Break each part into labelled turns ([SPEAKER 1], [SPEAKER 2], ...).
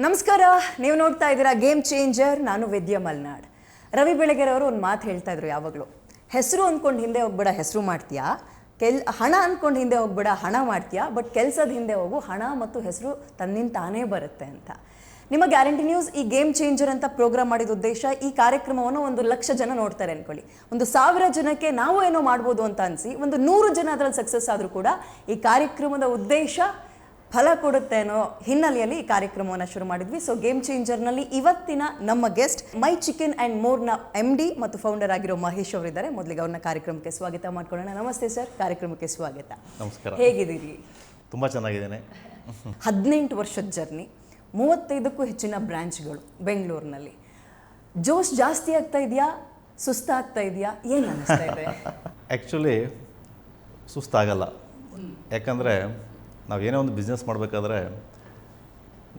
[SPEAKER 1] ನಮಸ್ಕಾರ, ನೀವು ನೋಡ್ತಾ ಇದ್ದೀರಾ ಗೇಮ್ ಚೇಂಜರ್. ನಾನು ವಿದ್ಯಾ ಮಲ್ನಾಡ್. ರವಿ ಬೆಳಗೆರೆ ಅವರು ಒಂದು ಮಾತು ಹೇಳ್ತಾ ಇದ್ರು ಯಾವಾಗಲೂ, ಹೆಸರು ಅಂದ್ಕೊಂಡು ಹಿಂದೆ ಹೋಗ್ಬೇಡ, ಹೆಸರು ಮಾಡ್ತೀಯಾ. ಹಣ ಅಂದ್ಕೊಂಡು ಹಿಂದೆ ಹೋಗ್ಬೇಡ, ಹಣ ಮಾಡ್ತೀಯಾ. ಬಟ್ ಕೆಲಸದ ಹಿಂದೆ ಹೋಗು, ಹಣ ಮತ್ತು ಹೆಸರು ತನ್ನಿಂದ ತಾನೇ ಬರುತ್ತೆ ಅಂತ. ನಿಮ್ಮ ಗ್ಯಾರಂಟಿ ನ್ಯೂಸ್ ಈ ಗೇಮ್ ಚೇಂಜರ್ ಅಂತ ಪ್ರೋಗ್ರಾಮ್ ಮಾಡಿದ ಉದ್ದೇಶ, ಈ ಕಾರ್ಯಕ್ರಮವನ್ನು 1,00,000 ಜನ ನೋಡ್ತಾರೆ ಅನ್ಕೊಳ್ಳಿ, 1,000 ಜನಕ್ಕೆ ನಾವು ಏನೋ ಮಾಡ್ಬೋದು ಅಂತ ಅನಿಸಿ 100 ಜನ ಅದರಲ್ಲಿ ಸಕ್ಸಸ್ ಆದರೂ ಕೂಡ ಈ ಕಾರ್ಯಕ್ರಮದ ಉದ್ದೇಶ ಫಲ ಕೊಡುತ್ತೆ ಅನ್ನೋ ಹಿನ್ನೆಲೆಯಲ್ಲಿ ಈ ಕಾರ್ಯಕ್ರಮವನ್ನು ಶುರು ಮಾಡಿದ್ವಿ. ಸೊ ಗೇಮ್ ಚೇಂಜರ್ನಲ್ಲಿ ಇವತ್ತಿನ ನಮ್ಮ ಗೆಸ್ಟ್ ಮೈ ಚಿಕನ್ ಆ್ಯಂಡ್ ಮೋರ್ನ MD ಮತ್ತು ಫೌಂಡರ್ ಆಗಿರೋ ಮಹೇಶ್ ಅವರಿದ್ದಾರೆ. ಮೊದಲಿಗೆ ಅವ್ರನ್ನ ಕಾರ್ಯಕ್ರಮಕ್ಕೆ ಸ್ವಾಗತ ಮಾಡ್ಕೊಳ್ಳೋಣ. ನಮಸ್ತೆ ಸರ್, ಕಾರ್ಯಕ್ರಮಕ್ಕೆ ಸ್ವಾಗತ.
[SPEAKER 2] ನಮಸ್ಕಾರ.
[SPEAKER 1] ಹೇಗಿದ್ದೀರಿ?
[SPEAKER 2] ತುಂಬ ಚೆನ್ನಾಗಿದ್ದೇನೆ.
[SPEAKER 1] 18 ವರ್ಷದ ಜರ್ನಿ, 35ಕ್ಕೂ ಹೆಚ್ಚಿನ ಬ್ರಾಂಚ್ಗಳು ಬೆಂಗಳೂರಿನಲ್ಲಿ. ಜೋಶ್ ಜಾಸ್ತಿ ಆಗ್ತಾ ಇದೆಯಾ, ಸುಸ್ತಾಗ್ತಾ ಇದೆಯಾ, ಏನು ಅನಿಸ್ತಾ ಇದೆ?
[SPEAKER 2] ಆ್ಯಕ್ಚುಲಿ ಸುಸ್ತಾಗಲ್ಲ. ಯಾಕಂದರೆ ನಾವೇನೇ ಒಂದು ಬಿಸ್ನೆಸ್ ಮಾಡಬೇಕಾದ್ರೆ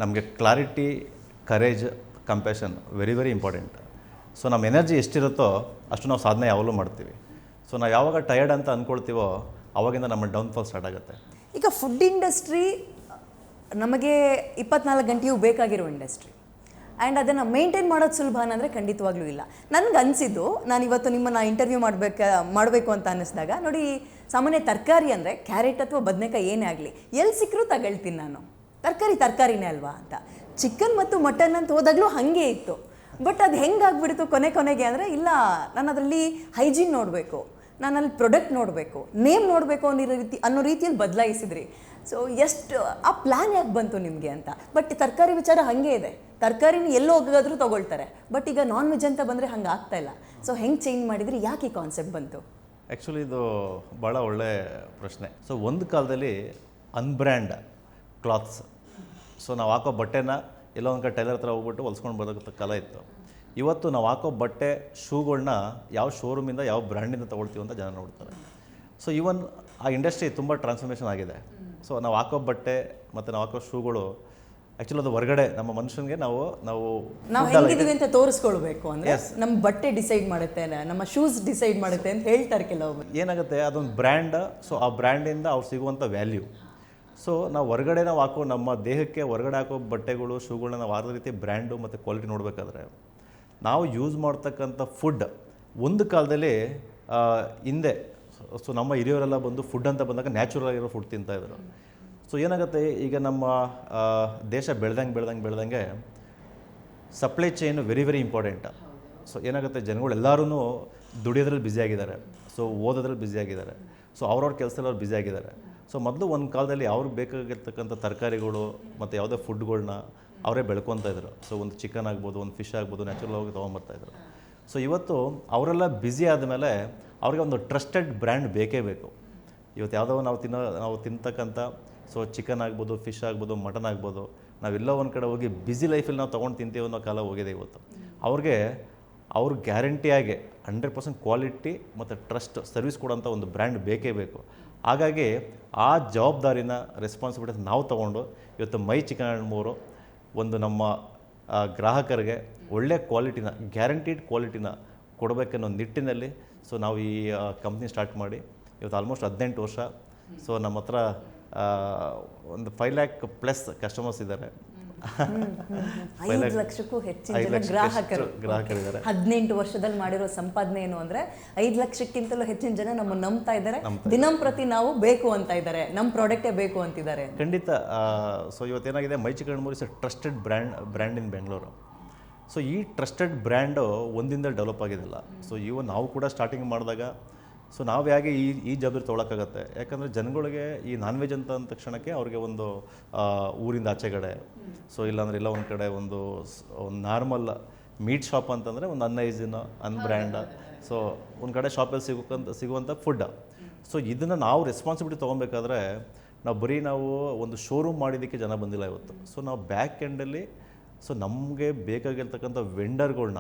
[SPEAKER 2] ನಮಗೆ clarity, courage, compassion very very important. So ನಮ್ಮ ಎನರ್ಜಿ ಎಷ್ಟಿರುತ್ತೋ ಅಷ್ಟು ನಾವು ಸಾಧನೆ ಯಾವಾಗಲೂ ಮಾಡ್ತೀವಿ. ಸೊ ನಾವು ಯಾವಾಗ ಟಯರ್ಡ್ ಅಂತ ಅಂದ್ಕೊಳ್ತೀವೋ ಆವಾಗಿಂದ ನಮ್ಮ ಡೌನ್ಫಾಲ್ ಸ್ಟಾರ್ಟ್ ಆಗುತ್ತೆ. ಈಗ
[SPEAKER 1] ಫುಡ್ ಇಂಡಸ್ಟ್ರಿ ನಮಗೆ 24 ಗಂಟೆಯೂ ಬೇಕಾಗಿರೋ ಇಂಡಸ್ಟ್ರಿ. ಆ್ಯಂಡ್ ಅದನ್ನು ಮೇಂಟೈನ್ ಮಾಡೋದು ಸುಲಭ ಅಂದರೆ ಖಂಡಿತವಾಗ್ಲೂ ಇಲ್ಲ. ನನಗೆ ಅನಿಸಿದ್ದು, ನಾನು ಇವತ್ತು ನಿಮ್ಮನ್ನು ಇಂಟರ್ವ್ಯೂ ಮಾಡಬೇಕು ಅಂತ ಅನ್ನಿಸಿದಾಗ, ನೋಡಿ, ಸಾಮಾನ್ಯ ತರಕಾರಿ ಅಂದರೆ ಕ್ಯಾರೆಟ್ ಅಥವಾ ಬದನೆಕಾಯಿ ಏನೇ ಆಗಲಿ ಎಲ್ಲಿ ಸಿಕ್ಕರೂ ತಗೊಳ್ತೀನಿ ನಾನು, ತರಕಾರಿನೇ ಅಲ್ವಾ ಅಂತ. ಚಿಕನ್ ಮತ್ತು ಮಟನ್ ಅಂತ ಹೋದಾಗಲೂ ಹಾಗೆ ಇತ್ತು. ಬಟ್ ಅದು ಹೆಂಗಾಗ್ಬಿಡ್ತು ಕೊನೆಗೆ ಅಂದರೆ, ಇಲ್ಲ, ನಾನು ಅದರಲ್ಲಿ ಹೈಜೀನ್ ನೋಡಬೇಕು, ನಾನು ಅಲ್ಲಿ ಪ್ರಾಡಕ್ಟ್ ನೋಡಬೇಕು, ನೇಮ್ ನೋಡಬೇಕು ಅನ್ನೋ ರೀತಿಯಲ್ಲಿ ಬದಲಾಯಿಸಿದ್ರಿ. ಸೊ ಎಷ್ಟು ಆ ಪ್ಲ್ಯಾನ್ ಯಾಕೆ ಬಂತು ನಿಮಗೆ ಅಂತ. ಬಟ್ ತರಕಾರಿ ವಿಚಾರ ಹಾಗೆ ಇದೆ, ತರಕಾರಿನ ಎಲ್ಲೋ ಹೋಗಾದ್ರೂ ತೊಗೊಳ್ತಾರೆ. ಬಟ್ ಈಗ ನಾನ್ ವೆಜ್ ಅಂತ ಬಂದರೆ ಹಂಗೆ ಆಗ್ತಾ ಇಲ್ಲ. ಸೊ ಹೆಂಗೆ ಚೇಂಜ್ ಮಾಡಿದ್ರಿ, ಯಾಕೆ ಈ ಕಾನ್ಸೆಪ್ಟ್ ಬಂತು?
[SPEAKER 2] ಆ್ಯಕ್ಚುಲಿ ಇದು ಭಾಳ ಒಳ್ಳೆ ಪ್ರಶ್ನೆ. ಸೊ ಒಂದು ಕಾಲದಲ್ಲಿ ಅನ್ಬ್ರ್ಯಾಂಡ್ ಕ್ಲಾತ್ಸ್, ಸೊ ನಾವು ಹಾಕೋ ಬಟ್ಟೆನ ಎಲ್ಲೋ ಒಂದು ಕಡೆ ಟೈಲರ್ ಹತ್ರ ಹೋಗ್ಬಿಟ್ಟು ಹೊಲ್ಸ್ಕೊಂಡು ಬರೋಕ್ಕೆ ಕಾಲ ಇತ್ತು. ಇವತ್ತು ನಾವು ಹಾಕೋ ಬಟ್ಟೆ, ಶೂಗಳನ್ನ ಯಾವ ಶೋರೂಮಿಂದ, ಯಾವ ಬ್ರ್ಯಾಂಡಿಂದ ತೊಗೊಳ್ತೀವಿ ಅಂತ ಜನ ನೋಡ್ತಾರೆ. ಸೊ ಈವನ್ ಆ ಇಂಡಸ್ಟ್ರಿ ತುಂಬ ಟ್ರಾನ್ಸ್ಫಾರ್ಮೇಷನ್ ಆಗಿದೆ. ಸೊ ನಾವು ಹಾಕೋ ಬಟ್ಟೆ ಮತ್ತು ನಾವು ಹಾಕೋ ಶೂಗಳು ಆ್ಯಕ್ಚುಲಿ ಅದು ಹೊರಗಡೆ ನಮ್ಮ ಮನುಷ್ಯನಿಗೆ ನಾವು
[SPEAKER 1] ಹೆಂಗಿದೀವಿ ಅಂತ ತೋರಿಸ್ಕೊಳ್ಬೇಕು ಅಂದರೆ ನಮ್ಮ ಬಟ್ಟೆ ಡಿಸೈಡ್ ಮಾಡುತ್ತೆ, ನಮ್ಮ ಶೂಸ್ ಡಿಸೈಡ್ ಮಾಡುತ್ತೆ ಅಂತ ಹೇಳ್ತಾರೆ ಕೆಲವೊಬ್ಬರು.
[SPEAKER 2] ಏನಾಗುತ್ತೆ, ಅದೊಂದು ಬ್ರ್ಯಾಂಡ್. ಸೊ ಆ ಬ್ರ್ಯಾಂಡಿಂದ ಅವ್ರು ಸಿಗುವಂಥ ವ್ಯಾಲ್ಯೂ. ಸೊ ನಾವು ಹೊರಗಡೆ ನಾವು ಹಾಕೋ ನಮ್ಮ ದೇಹಕ್ಕೆ ಹೊರಗಡೆ ಹಾಕೋ ಬಟ್ಟೆಗಳು, ಶೂಗಳನ್ನ ನಾವು ಆದ ರೀತಿ ಬ್ರ್ಯಾಂಡು ಮತ್ತು ಕ್ವಾಲಿಟಿ ನೋಡಬೇಕಾದ್ರೆ ನಾವು ಯೂಸ್ ಮಾಡ್ತಕ್ಕಂಥ ಫುಡ್, ಒಂದು ಕಾಲದಲ್ಲಿ ಹಿಂದೆ ಸೊ ನಮ್ಮ ಹಿರಿಯವರೆಲ್ಲ ಬಂದು ಫುಡ್ ಅಂತ ಬಂದಾಗ ನ್ಯಾಚುರಲ್ ಆಗಿರೋ ಫುಡ್ ತಿಂತಾಯಿದ್ರು. ಸೊ ಏನಾಗುತ್ತೆ, ಈಗ ನಮ್ಮ ದೇಶ ಬೆಳೆದಂಗೆ supply chain very very important. So ಏನಾಗುತ್ತೆ, ಜನಗಳೆಲ್ಲರೂ ದುಡಿಯೋದ್ರಲ್ಲಿ ಬ್ಯುಸಿಯಾಗಿದ್ದಾರೆ, ಸೊ ಓದೋದ್ರಲ್ಲಿ ಬ್ಯುಸಿಯಾಗಿದ್ದಾರೆ, ಸೊ ಅವ್ರವ್ರ ಕೆಲಸದಲ್ಲಿ ಅವ್ರು ಬ್ಯುಸಿಯಾಗಿದ್ದಾರೆ. ಸೊ ಮೊದಲು ಒಂದು ಕಾಲದಲ್ಲಿ ಅವ್ರಿಗೆ ಬೇಕಾಗಿರ್ತಕ್ಕಂಥ ತರಕಾರಿಗಳು ಮತ್ತು ಯಾವುದೇ ಫುಡ್ಗಳನ್ನ ಅವರೇ ಬೆಳ್ಕೊತಾ ಇದ್ರು. ಸೊ ಒಂದು ಚಿಕನ್ ಆಗ್ಬೋದು, ಒಂದು ಫಿಶ್ ಆಗ್ಬೋದು, ನ್ಯಾಚುರಲ್ ಆಗಿ ತೊಗೊಂಬರ್ತಾಯಿದ್ರು. ಸೊ ಇವತ್ತು ಅವರೆಲ್ಲ ಬ್ಯುಸಿ ಆದಮೇಲೆ ಅವ್ರಿಗೆ ಒಂದು ಟ್ರಸ್ಟೆಡ್ ಬ್ರ್ಯಾಂಡ್ ಬೇಕೇ ಬೇಕು. ಇವತ್ತು ಯಾವುದೋ ನಾವು ತಿಂತಕ್ಕಂಥ ಸೊ ಚಿಕನ್ ಆಗ್ಬೋದು, ಫಿಶ್ ಆಗ್ಬೋದು, ಮಟನ್ ಆಗ್ಬೋದು, ನಾವೆಲ್ಲೋ ಒಂದು ಕಡೆ ಹೋಗಿ ಬ್ಯುಸಿ ಲೈಫಲ್ಲಿ ನಾವು ತೊಗೊಂಡು ತಿಂತೀವಿ ಅನ್ನೋ ಕಾಲ ಹೋಗಿದೆ ಇವತ್ತು. ಅವ್ರು ಗ್ಯಾರಂಟಿಯಾಗಿ 100% ಕ್ವಾಲಿಟಿ ಮತ್ತು ಟ್ರಸ್ಟ್ ಸರ್ವಿಸ್ ಕೊಡೋಂಥ ಒಂದು ಬ್ರ್ಯಾಂಡ್ ಬೇಕೇ ಬೇಕು. ಹಾಗಾಗಿ ಆ ಜವಾಬ್ದಾರಿನ, ರೆಸ್ಪಾನ್ಸಿಬಿಲಿಟಿ ನಾವು ತೊಗೊಂಡು ಇವತ್ತು ಮೈ ಚಿಕನ್ ಆ್ಯಂಡ್ ಮೋರು ಒಂದು ನಮ್ಮ ಗ್ರಾಹಕರಿಗೆ ಒಳ್ಳೆ ಕ್ವಾಲಿಟಿನ, ಗ್ಯಾರಂಟಿಡ್ ಕ್ವಾಲಿಟಿನ ಕೊಡಬೇಕನ್ನೋ ನಿಟ್ಟಿನಲ್ಲಿ ಸೊ ನಾವು ಈ ಕಂಪ್ನಿ ಸ್ಟಾರ್ಟ್ ಮಾಡಿ ಇವತ್ತು ಆಲ್ಮೋಸ್ಟ್ 18 ವರ್ಷ. ಸೊ ನಮ್ಮ ಹತ್ರ ಒಂದು 5 lakh ಪ್ಲಸ್ ಕಸ್ಟಮರ್ಸ್ ಇದ್ದಾರೆ.
[SPEAKER 1] 5 ಲಕ್ಷಕ್ಕೂ ಹೆಚ್ಚಿನ ಜನ ಗ್ರಾಹಕರಿದ್ದಾರೆ. 18 ವರ್ಷದಲ್ಲಿ ಮಾಡಿರೋ ಸಂಪಾದನೆ ಏನು ಅಂದರೆ 5 ಲಕ್ಷಕ್ಕಿಂತಲೂ ಹೆಚ್ಚಿನ ಜನ ನಮ್ಮನ್ನು ನಂಬ್ತಾ ಇದ್ದಾರೆ. ದಿನಂಪ್ರತಿ ನಾವು ಬೇಕು ಅಂತ ಇದ್ದಾರೆ, ನಮ್ಮ ಪ್ರಾಡಕ್ಟೇ ಬೇಕು ಅಂತಿದ್ದಾರೆ.
[SPEAKER 2] ಖಂಡಿತ. ಸೊ ಇವತ್ತೇನಾಗಿದೆ, my chicken more is trusted brand in Bengaluru. So ಈ ಟ್ರಸ್ಟೆಡ್ ಬ್ರ್ಯಾಂಡು ಒಂದಿಂದ ಡೆವಲಪ್ ಆಗಿದ್ದಿಲ್ಲ. ಸೊ ನಾವು ಕೂಡ ಸ್ಟಾರ್ಟಿಂಗ್ ಮಾಡಿದಾಗ ಸೊ ನಾವು ಹೇಗೆ ಈ ಜವಾಬ್ದಾರಿ ತೊಗೊಳಕ್ಕಾಗತ್ತೆ. ಯಾಕಂದರೆ ಜನಗಳಿಗೆ ಈ ನಾನ್ ವೆಜ್ ಅಂತ ಅಂದ ತಕ್ಷಣಕ್ಕೆ ಅವ್ರಿಗೆ ಒಂದು ಊರಿಂದ ಆಚೆಗಡೆ, ಸೊ ಇಲ್ಲಾಂದರೆ ಎಲ್ಲ ಒಂದು ಕಡೆ ಒಂದು ನಾರ್ಮಲ್ ಮೀಟ್ ಶಾಪ್ ಅಂತಂದರೆ ಒಂದು ಅನ್ಹೈಜಿನ್, ಅನ್ಬ್ರ್ಯಾಂಡ್, ಸೊ ಒಂದು ಕಡೆ ಶಾಪಲ್ಲಿ ಸಿಗುವಂಥ ಫುಡ್. ಸೊ ಇದನ್ನು ನಾವು ರೆಸ್ಪಾನ್ಸಿಬಿಲಿಟಿ ತೊಗೊಬೇಕಾದ್ರೆ ನಾವು ಒಂದು ಶೋರೂಮ್ ಮಾಡಿದ್ದಕ್ಕೆ ಜನ ಬಂದಿಲ್ಲ ಇವತ್ತು. ಸೊ ನಾವು ಬ್ಯಾಕ್ ಎಂಡಲ್ಲಿ ಸೊ ನಮಗೆ ಬೇಕಾಗಿರ್ತಕ್ಕಂಥ ವೆಂಡರ್ಗಳ್ನ,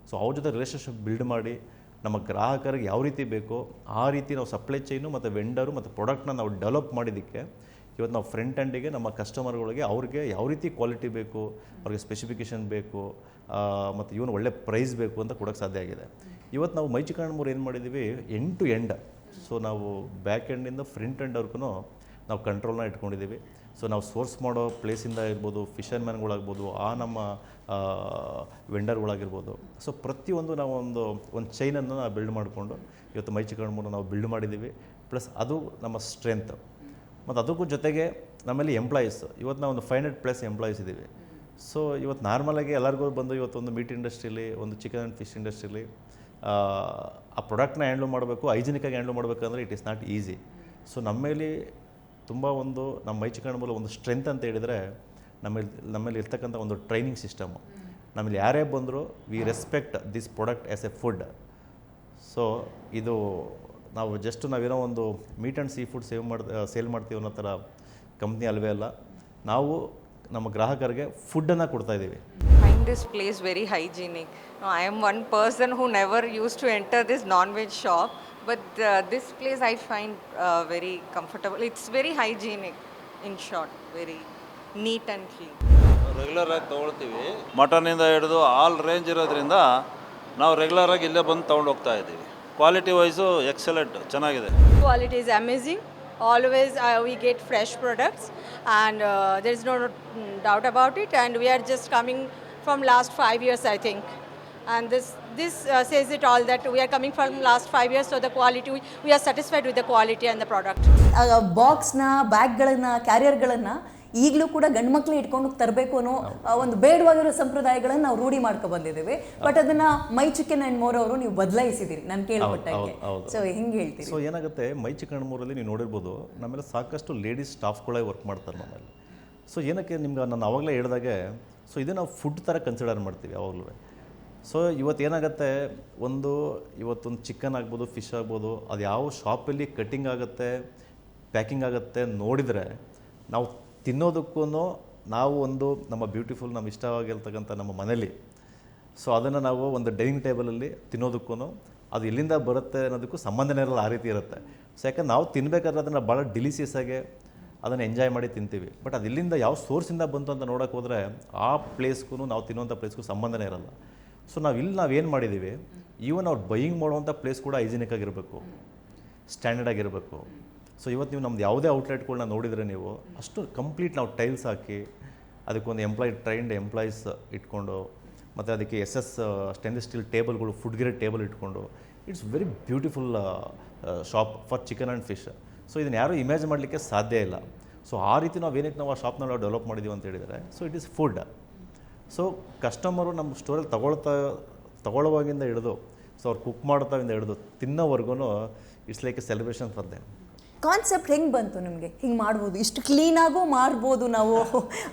[SPEAKER 2] ಸೊ ಅವ್ರ ಜೊತೆ ರಿಲೇಷನ್ಶಿಪ್ ಬಿಲ್ಡ್ ಮಾಡಿ ನಮ್ಮ ಗ್ರಾಹಕರಿಗೆ ಯಾವ ರೀತಿ ಬೇಕೋ ಆ ರೀತಿ ನಾವು ಸಪ್ಲೈ ಚೈನು ಮತ್ತು ವೆಂಡರು ಮತ್ತು ಪ್ರಾಡಕ್ಟ್ನ ನಾವು ಡೆವಲಪ್ ಮಾಡಿದ್ದಕ್ಕೆ ಇವತ್ತು ನಾವು ಫ್ರಂಟ್ ಎಂಡಿಗೆ ನಮ್ಮ ಕಸ್ಟಮರ್ಗಳಿಗೆ ಅವ್ರಿಗೆ ಯಾವ ರೀತಿ ಕ್ವಾಲಿಟಿ ಬೇಕು, ಅವ್ರಿಗೆ ಸ್ಪೆಸಿಫಿಕೇಷನ್ ಬೇಕು ಮತ್ತು ಇವನು ಒಳ್ಳೆ ಪ್ರೈಸ್ ಬೇಕು ಅಂತ ಕೊಡೋಕ್ಕೆ ಸಾಧ್ಯ ಆಗಿದೆ. ಇವತ್ತು ನಾವು ಮೈ ಚಿಕನ್ ಆ್ಯಂಡ್ ಮೋರ್ ಏನು ಮಾಡಿದ್ದೀವಿ, ಎಂಡ್ ಟು ಎಂಡ್. ಸೊ ನಾವು ಬ್ಯಾಕ್ ಎಂಡಿಂದ ಫ್ರಂಟ್ ಎಂಡ್ವರೆಗೂ ನಾವು ಕಂಟ್ರೋಲ್ನ ಇಟ್ಕೊಂಡಿದ್ದೀವಿ. ಸೊ ನಾವು ಸೋರ್ಸ್ ಮಾಡೋ ಪ್ಲೇಸಿಂದ ಇರ್ಬೋದು, ಫಿಷರ್ಮ್ಯಾನ್ಗಳಾಗ್ಬೋದು, ಆ ನಮ್ಮ ವೆಂಡರ್ಗಳಾಗಿರ್ಬೋದು. ಸೊ ಪ್ರತಿಯೊಂದು ನಾವು ಒಂದು ಚೈನನ್ನು ನಾವು ಬಿಲ್ಡ್ ಮಾಡಿಕೊಂಡು ಇವತ್ತು ಮೈ ಚಿಕನ್ ಮೂರು ನಾವು ಬಿಲ್ಡ್ ಮಾಡಿದ್ದೀವಿ. ಪ್ಲಸ್ ಅದು ನಮ್ಮ ಸ್ಟ್ರೆಂತ್. ಮತ್ತು ಅದಕ್ಕೂ ಜೊತೆಗೆ ನಮ್ಮಲ್ಲಿ ಎಂಪ್ಲಾಯೀಸ್ ಇವತ್ತು ನಾವು ಒಂದು 500+ ಎಂಪ್ಲಾಯೀಸ್ ಇದ್ದೀವಿ. ಸೊ ಇವತ್ತು ನಾರ್ಮಲಾಗಿ ಎಲ್ಲರಿಗೂ ಬಂದು ಇವತ್ತೊಂದು ಮೀಟ್ ಇಂಡಸ್ಟ್ರೀಲಿ, ಒಂದು ಚಿಕನ್ ಆ್ಯಂಡ್ ಫಿಶ್ ಇಂಡಸ್ಟ್ರೀಲಿ ಆ ಪ್ರಾಡಕ್ಟ್ನ ಹ್ಯಾಂಡ್ಲ್ ಮಾಡಬೇಕು, ಹೈಜಿನಿಕಾಗಿ ಹ್ಯಾಂಡ್ಲ್ ಮಾಡಬೇಕಂದ್ರೆ it is not easy. So ನಮ್ಮಲ್ಲಿ ತುಂಬ ನಮ್ಮ ಮೈ ಚಿಕನ್ ಮೂಲ ಒಂದು ಸ್ಟ್ರೆಂತ್ ಅಂತ ಹೇಳಿದರೆ ನಮ್ಮಲ್ಲಿ ಇರ್ತಕ್ಕಂಥ ಒಂದು ಟ್ರೈನಿಂಗ್ ಸಿಸ್ಟಮು. ನಮ್ಮಲ್ಲಿ ಯಾರೇ ಬಂದರೂ we respect this product as a food. So ಇದು ನಾವೇನೋ ಒಂದು meat and seafood sale ಮಾಡ್ತೀವಿ ಅನ್ನೋ ಥರ ಕಂಪ್ನಿ ಅಲ್ವೇ ಅಲ್ಲ. ನಾವು ನಮ್ಮ ಗ್ರಾಹಕರಿಗೆ ಫುಡ್ಡನ್ನು ಕೊಡ್ತಾಯಿದ್ದೀವಿ.
[SPEAKER 3] Find this place very hygienic. No, I am one person who never used to enter this non-veg shop, but this place I find very comfortable. It's very hygienic, in short, very neat and clean.
[SPEAKER 4] Regular ಆಗಿ ತೊಗೊಳ್ತೀವಿ. ಮಟನಿಂದ ಹಿಡಿದು all range ಇರೋದ್ರಿಂದ ನಾವು regular ಆಗಿ ಇಲ್ಲೇ ಬಂದು ತೊಗೊಂಡು ಹೋಗ್ತಾ ಇದ್ದೀವಿ. ಕ್ವಾಲಿಟಿ ವೈಸು ಎಕ್ಸಲೆಂಟ್, ಚೆನ್ನಾಗಿದೆ.
[SPEAKER 5] Quality is amazing. Always we get fresh products, and there is no doubt about it. And we are just coming from last 5 years, I think. And this says it all, that we are coming from last 5 years. So the quality, we are satisfied with the quality and the product.
[SPEAKER 1] ಬಾಕ್ಸ್ನ, ಬ್ಯಾಗ್ಗಳನ್ನು, ಕ್ಯಾರಿಯರ್ಗಳನ್ನು ಈಗಲೂ ಕೂಡ ಗಂಡು ಮಕ್ಕಳು ಇಟ್ಕೊಂಡು ತರಬೇಕು ಅನ್ನೋ ಒಂದು ಬೇಡವಾಗಿರೋ ಸಂಪ್ರದಾಯಗಳನ್ನು ನಾವು ರೂಢಿ ಮಾಡ್ಕೊ ಬಂದಿದ್ದೇವೆ. ಬಟ್ ಅದನ್ನು ಮೈ ಚಿಕನ್ ಆ್ಯಂಡ್ ಮೋರ್ ಅವರು ನೀವು ಬದಲಾಯಿಸಿದ್ದೀರಿ ನಾನು ಕೇಳ್ಪಟ್ಟಂಗೆ. ಸೊ ಹೆಂಗೆ ಹೇಳ್ತೀರಿ?
[SPEAKER 2] ಸೊ ಏನಾಗುತ್ತೆ, ಮೈ ಚಿಕನ್ ಮೂರಲ್ಲಿ ನೀವು ನೋಡಿರ್ಬೋದು, ನಮ್ಮೆಲ್ಲ ಸಾಕಷ್ಟು ಲೇಡೀಸ್ ಸ್ಟಾಫ್ಗಳೇ ವರ್ಕ್ ಮಾಡ್ತಾರೆ ನಮ್ಮಲ್ಲಿ. ಸೊ ಏನಕ್ಕೆ ನಿಮ್ಗೆ ನಾನು ಆವಾಗಲೇ ಹೇಳಿದಾಗೆ, ಸೊ ಇದು ನಾವು ಫುಡ್ ಥರ ಕನ್ಸಿಡರ್ ಮಾಡ್ತೀವಿ ಯಾವಾಗಲೂ. ಸೊ ಇವತ್ತೇನಾಗುತ್ತೆ, ಇವತ್ತೊಂದು ಚಿಕನ್ ಆಗ್ಬೋದು, ಫಿಶ್ ಆಗ್ಬೋದು, ಅದು ಯಾವ ಶಾಪಲ್ಲಿ ಕಟ್ಟಿಂಗ್ ಆಗುತ್ತೆ, ಪ್ಯಾಕಿಂಗ್ ಆಗುತ್ತೆ ನೋಡಿದರೆ ನಾವು ತಿನ್ನೋದಕ್ಕೂ ನಾವು ನಮ್ಮ ಬ್ಯೂಟಿಫುಲ್, ನಮ್ಮ ಇಷ್ಟವಾಗಿರ್ತಕ್ಕಂಥ ನಮ್ಮ ಮನೇಲಿ, ಸೊ ಅದನ್ನು ನಾವು ಒಂದು ಡೈನಿಂಗ್ ಟೇಬಲಲ್ಲಿ ತಿನ್ನೋದಕ್ಕೂ ಅದು ಎಲ್ಲಿಂದ ಬರುತ್ತೆ ಅನ್ನೋದಕ್ಕೂ ಸಂಬಂಧನೇ ಇರಲ್ಲ, ಆ ರೀತಿ ಇರುತ್ತೆ. ಸೊ ಯಾಕಂದ್ರೆ ನಾವು ತಿನ್ನಬೇಕಾದ್ರೆ ಅದನ್ನು ಭಾಳ ಡಿಲಿಷಿಯಸ್ ಆಗಿ ಅದನ್ನು ಎಂಜಾಯ್ ಮಾಡಿ ತಿಂತೀವಿ. ಬಟ್ ಅದು ಎಲ್ಲಿಂದ ಯಾವ ಸೋರ್ಸಿಂದ ಬಂತು ಅಂತ ನೋಡೋಕೆ ಹೋದರೆ ಆ ಪ್ಲೇಸ್ಗೂ ನಾವು ತಿನ್ನುವಂಥ ಪ್ಲೇಸ್ಗೂ ಸಂಬಂಧನೇ ಇರಲ್ಲ. ಸೊ ನಾವೇನು ಮಾಡಿದ್ದೀವಿ, ಈವನ್ ಅವ್ರು ಬೈಯಿಂಗ್ ಮಾಡುವಂಥ ಪ್ಲೇಸ್ ಕೂಡ ಹೈಜಿನಿಕ್ ಆಗಿರಬೇಕು, ಸ್ಟ್ಯಾಂಡರ್ಡ್ ಆಗಿರಬೇಕು. ಸೊ ಇವತ್ತು ನೀವು ನಮ್ದು ಯಾವುದೇ ಔಟ್ಲೆಟ್ಗಳನ್ನ ನೋಡಿದರೆ ನೀವು ಅಷ್ಟು ಕಂಪ್ಲೀಟ್ ನಾವು ಟೈಲ್ಸ್ ಹಾಕಿ ಅದಕ್ಕೊಂದು ಟ್ರೈನ್ಡ್ ಎಂಪ್ಲಾಯೀಸ್ ಇಟ್ಕೊಂಡು, ಮತ್ತು ಅದಕ್ಕೆ ಸ್ಟೇನ್ಲೆಸ್ ಸ್ಟೀಲ್ ಟೇಬಲ್ಗಳು, ಫುಡ್ ಗ್ರೇಡ್ ಟೇಬಲ್ ಇಟ್ಕೊಂಡು, it's very beautiful shop for chicken and fish. So ಇದನ್ನು ಯಾರೂ ಇಮ್ಯಾಜಿನ್ ಮಾಡಲಿಕ್ಕೆ ಸಾಧ್ಯ ಇಲ್ಲ. ಸೊ ಆ ರೀತಿ ನಾವು ಆ ಶಾಪ್ನ ನಾವು ಡೆವಲಪ್ ಮಾಡಿದ್ದೀವಿ ಅಂತ ಹೇಳಿದರೆ, so it is food. So customer ನಮ್ಮ ಸ್ಟೋರಲ್ಲಿ ತಗೊಳ್ಳೋವಾಗಿಂದ ಹಿಡಿದು, ಸೊ ಅವ್ರು ಕುಕ್ ಮಾಡ್ತಾವಿಂದ ಹಿಡಿದು ತಿನ್ನೋವರೆಗೂ it's like a celebration for them.
[SPEAKER 1] Concept ಹೆಂಗೆ ಬಂತು ನಿಮಗೆ? ಹಿಂಗೆ ಮಾಡ್ಬೋದು, ಇಷ್ಟು ಕ್ಲೀನಾಗೂ ಮಾರ್ಬೋದು ನಾವು,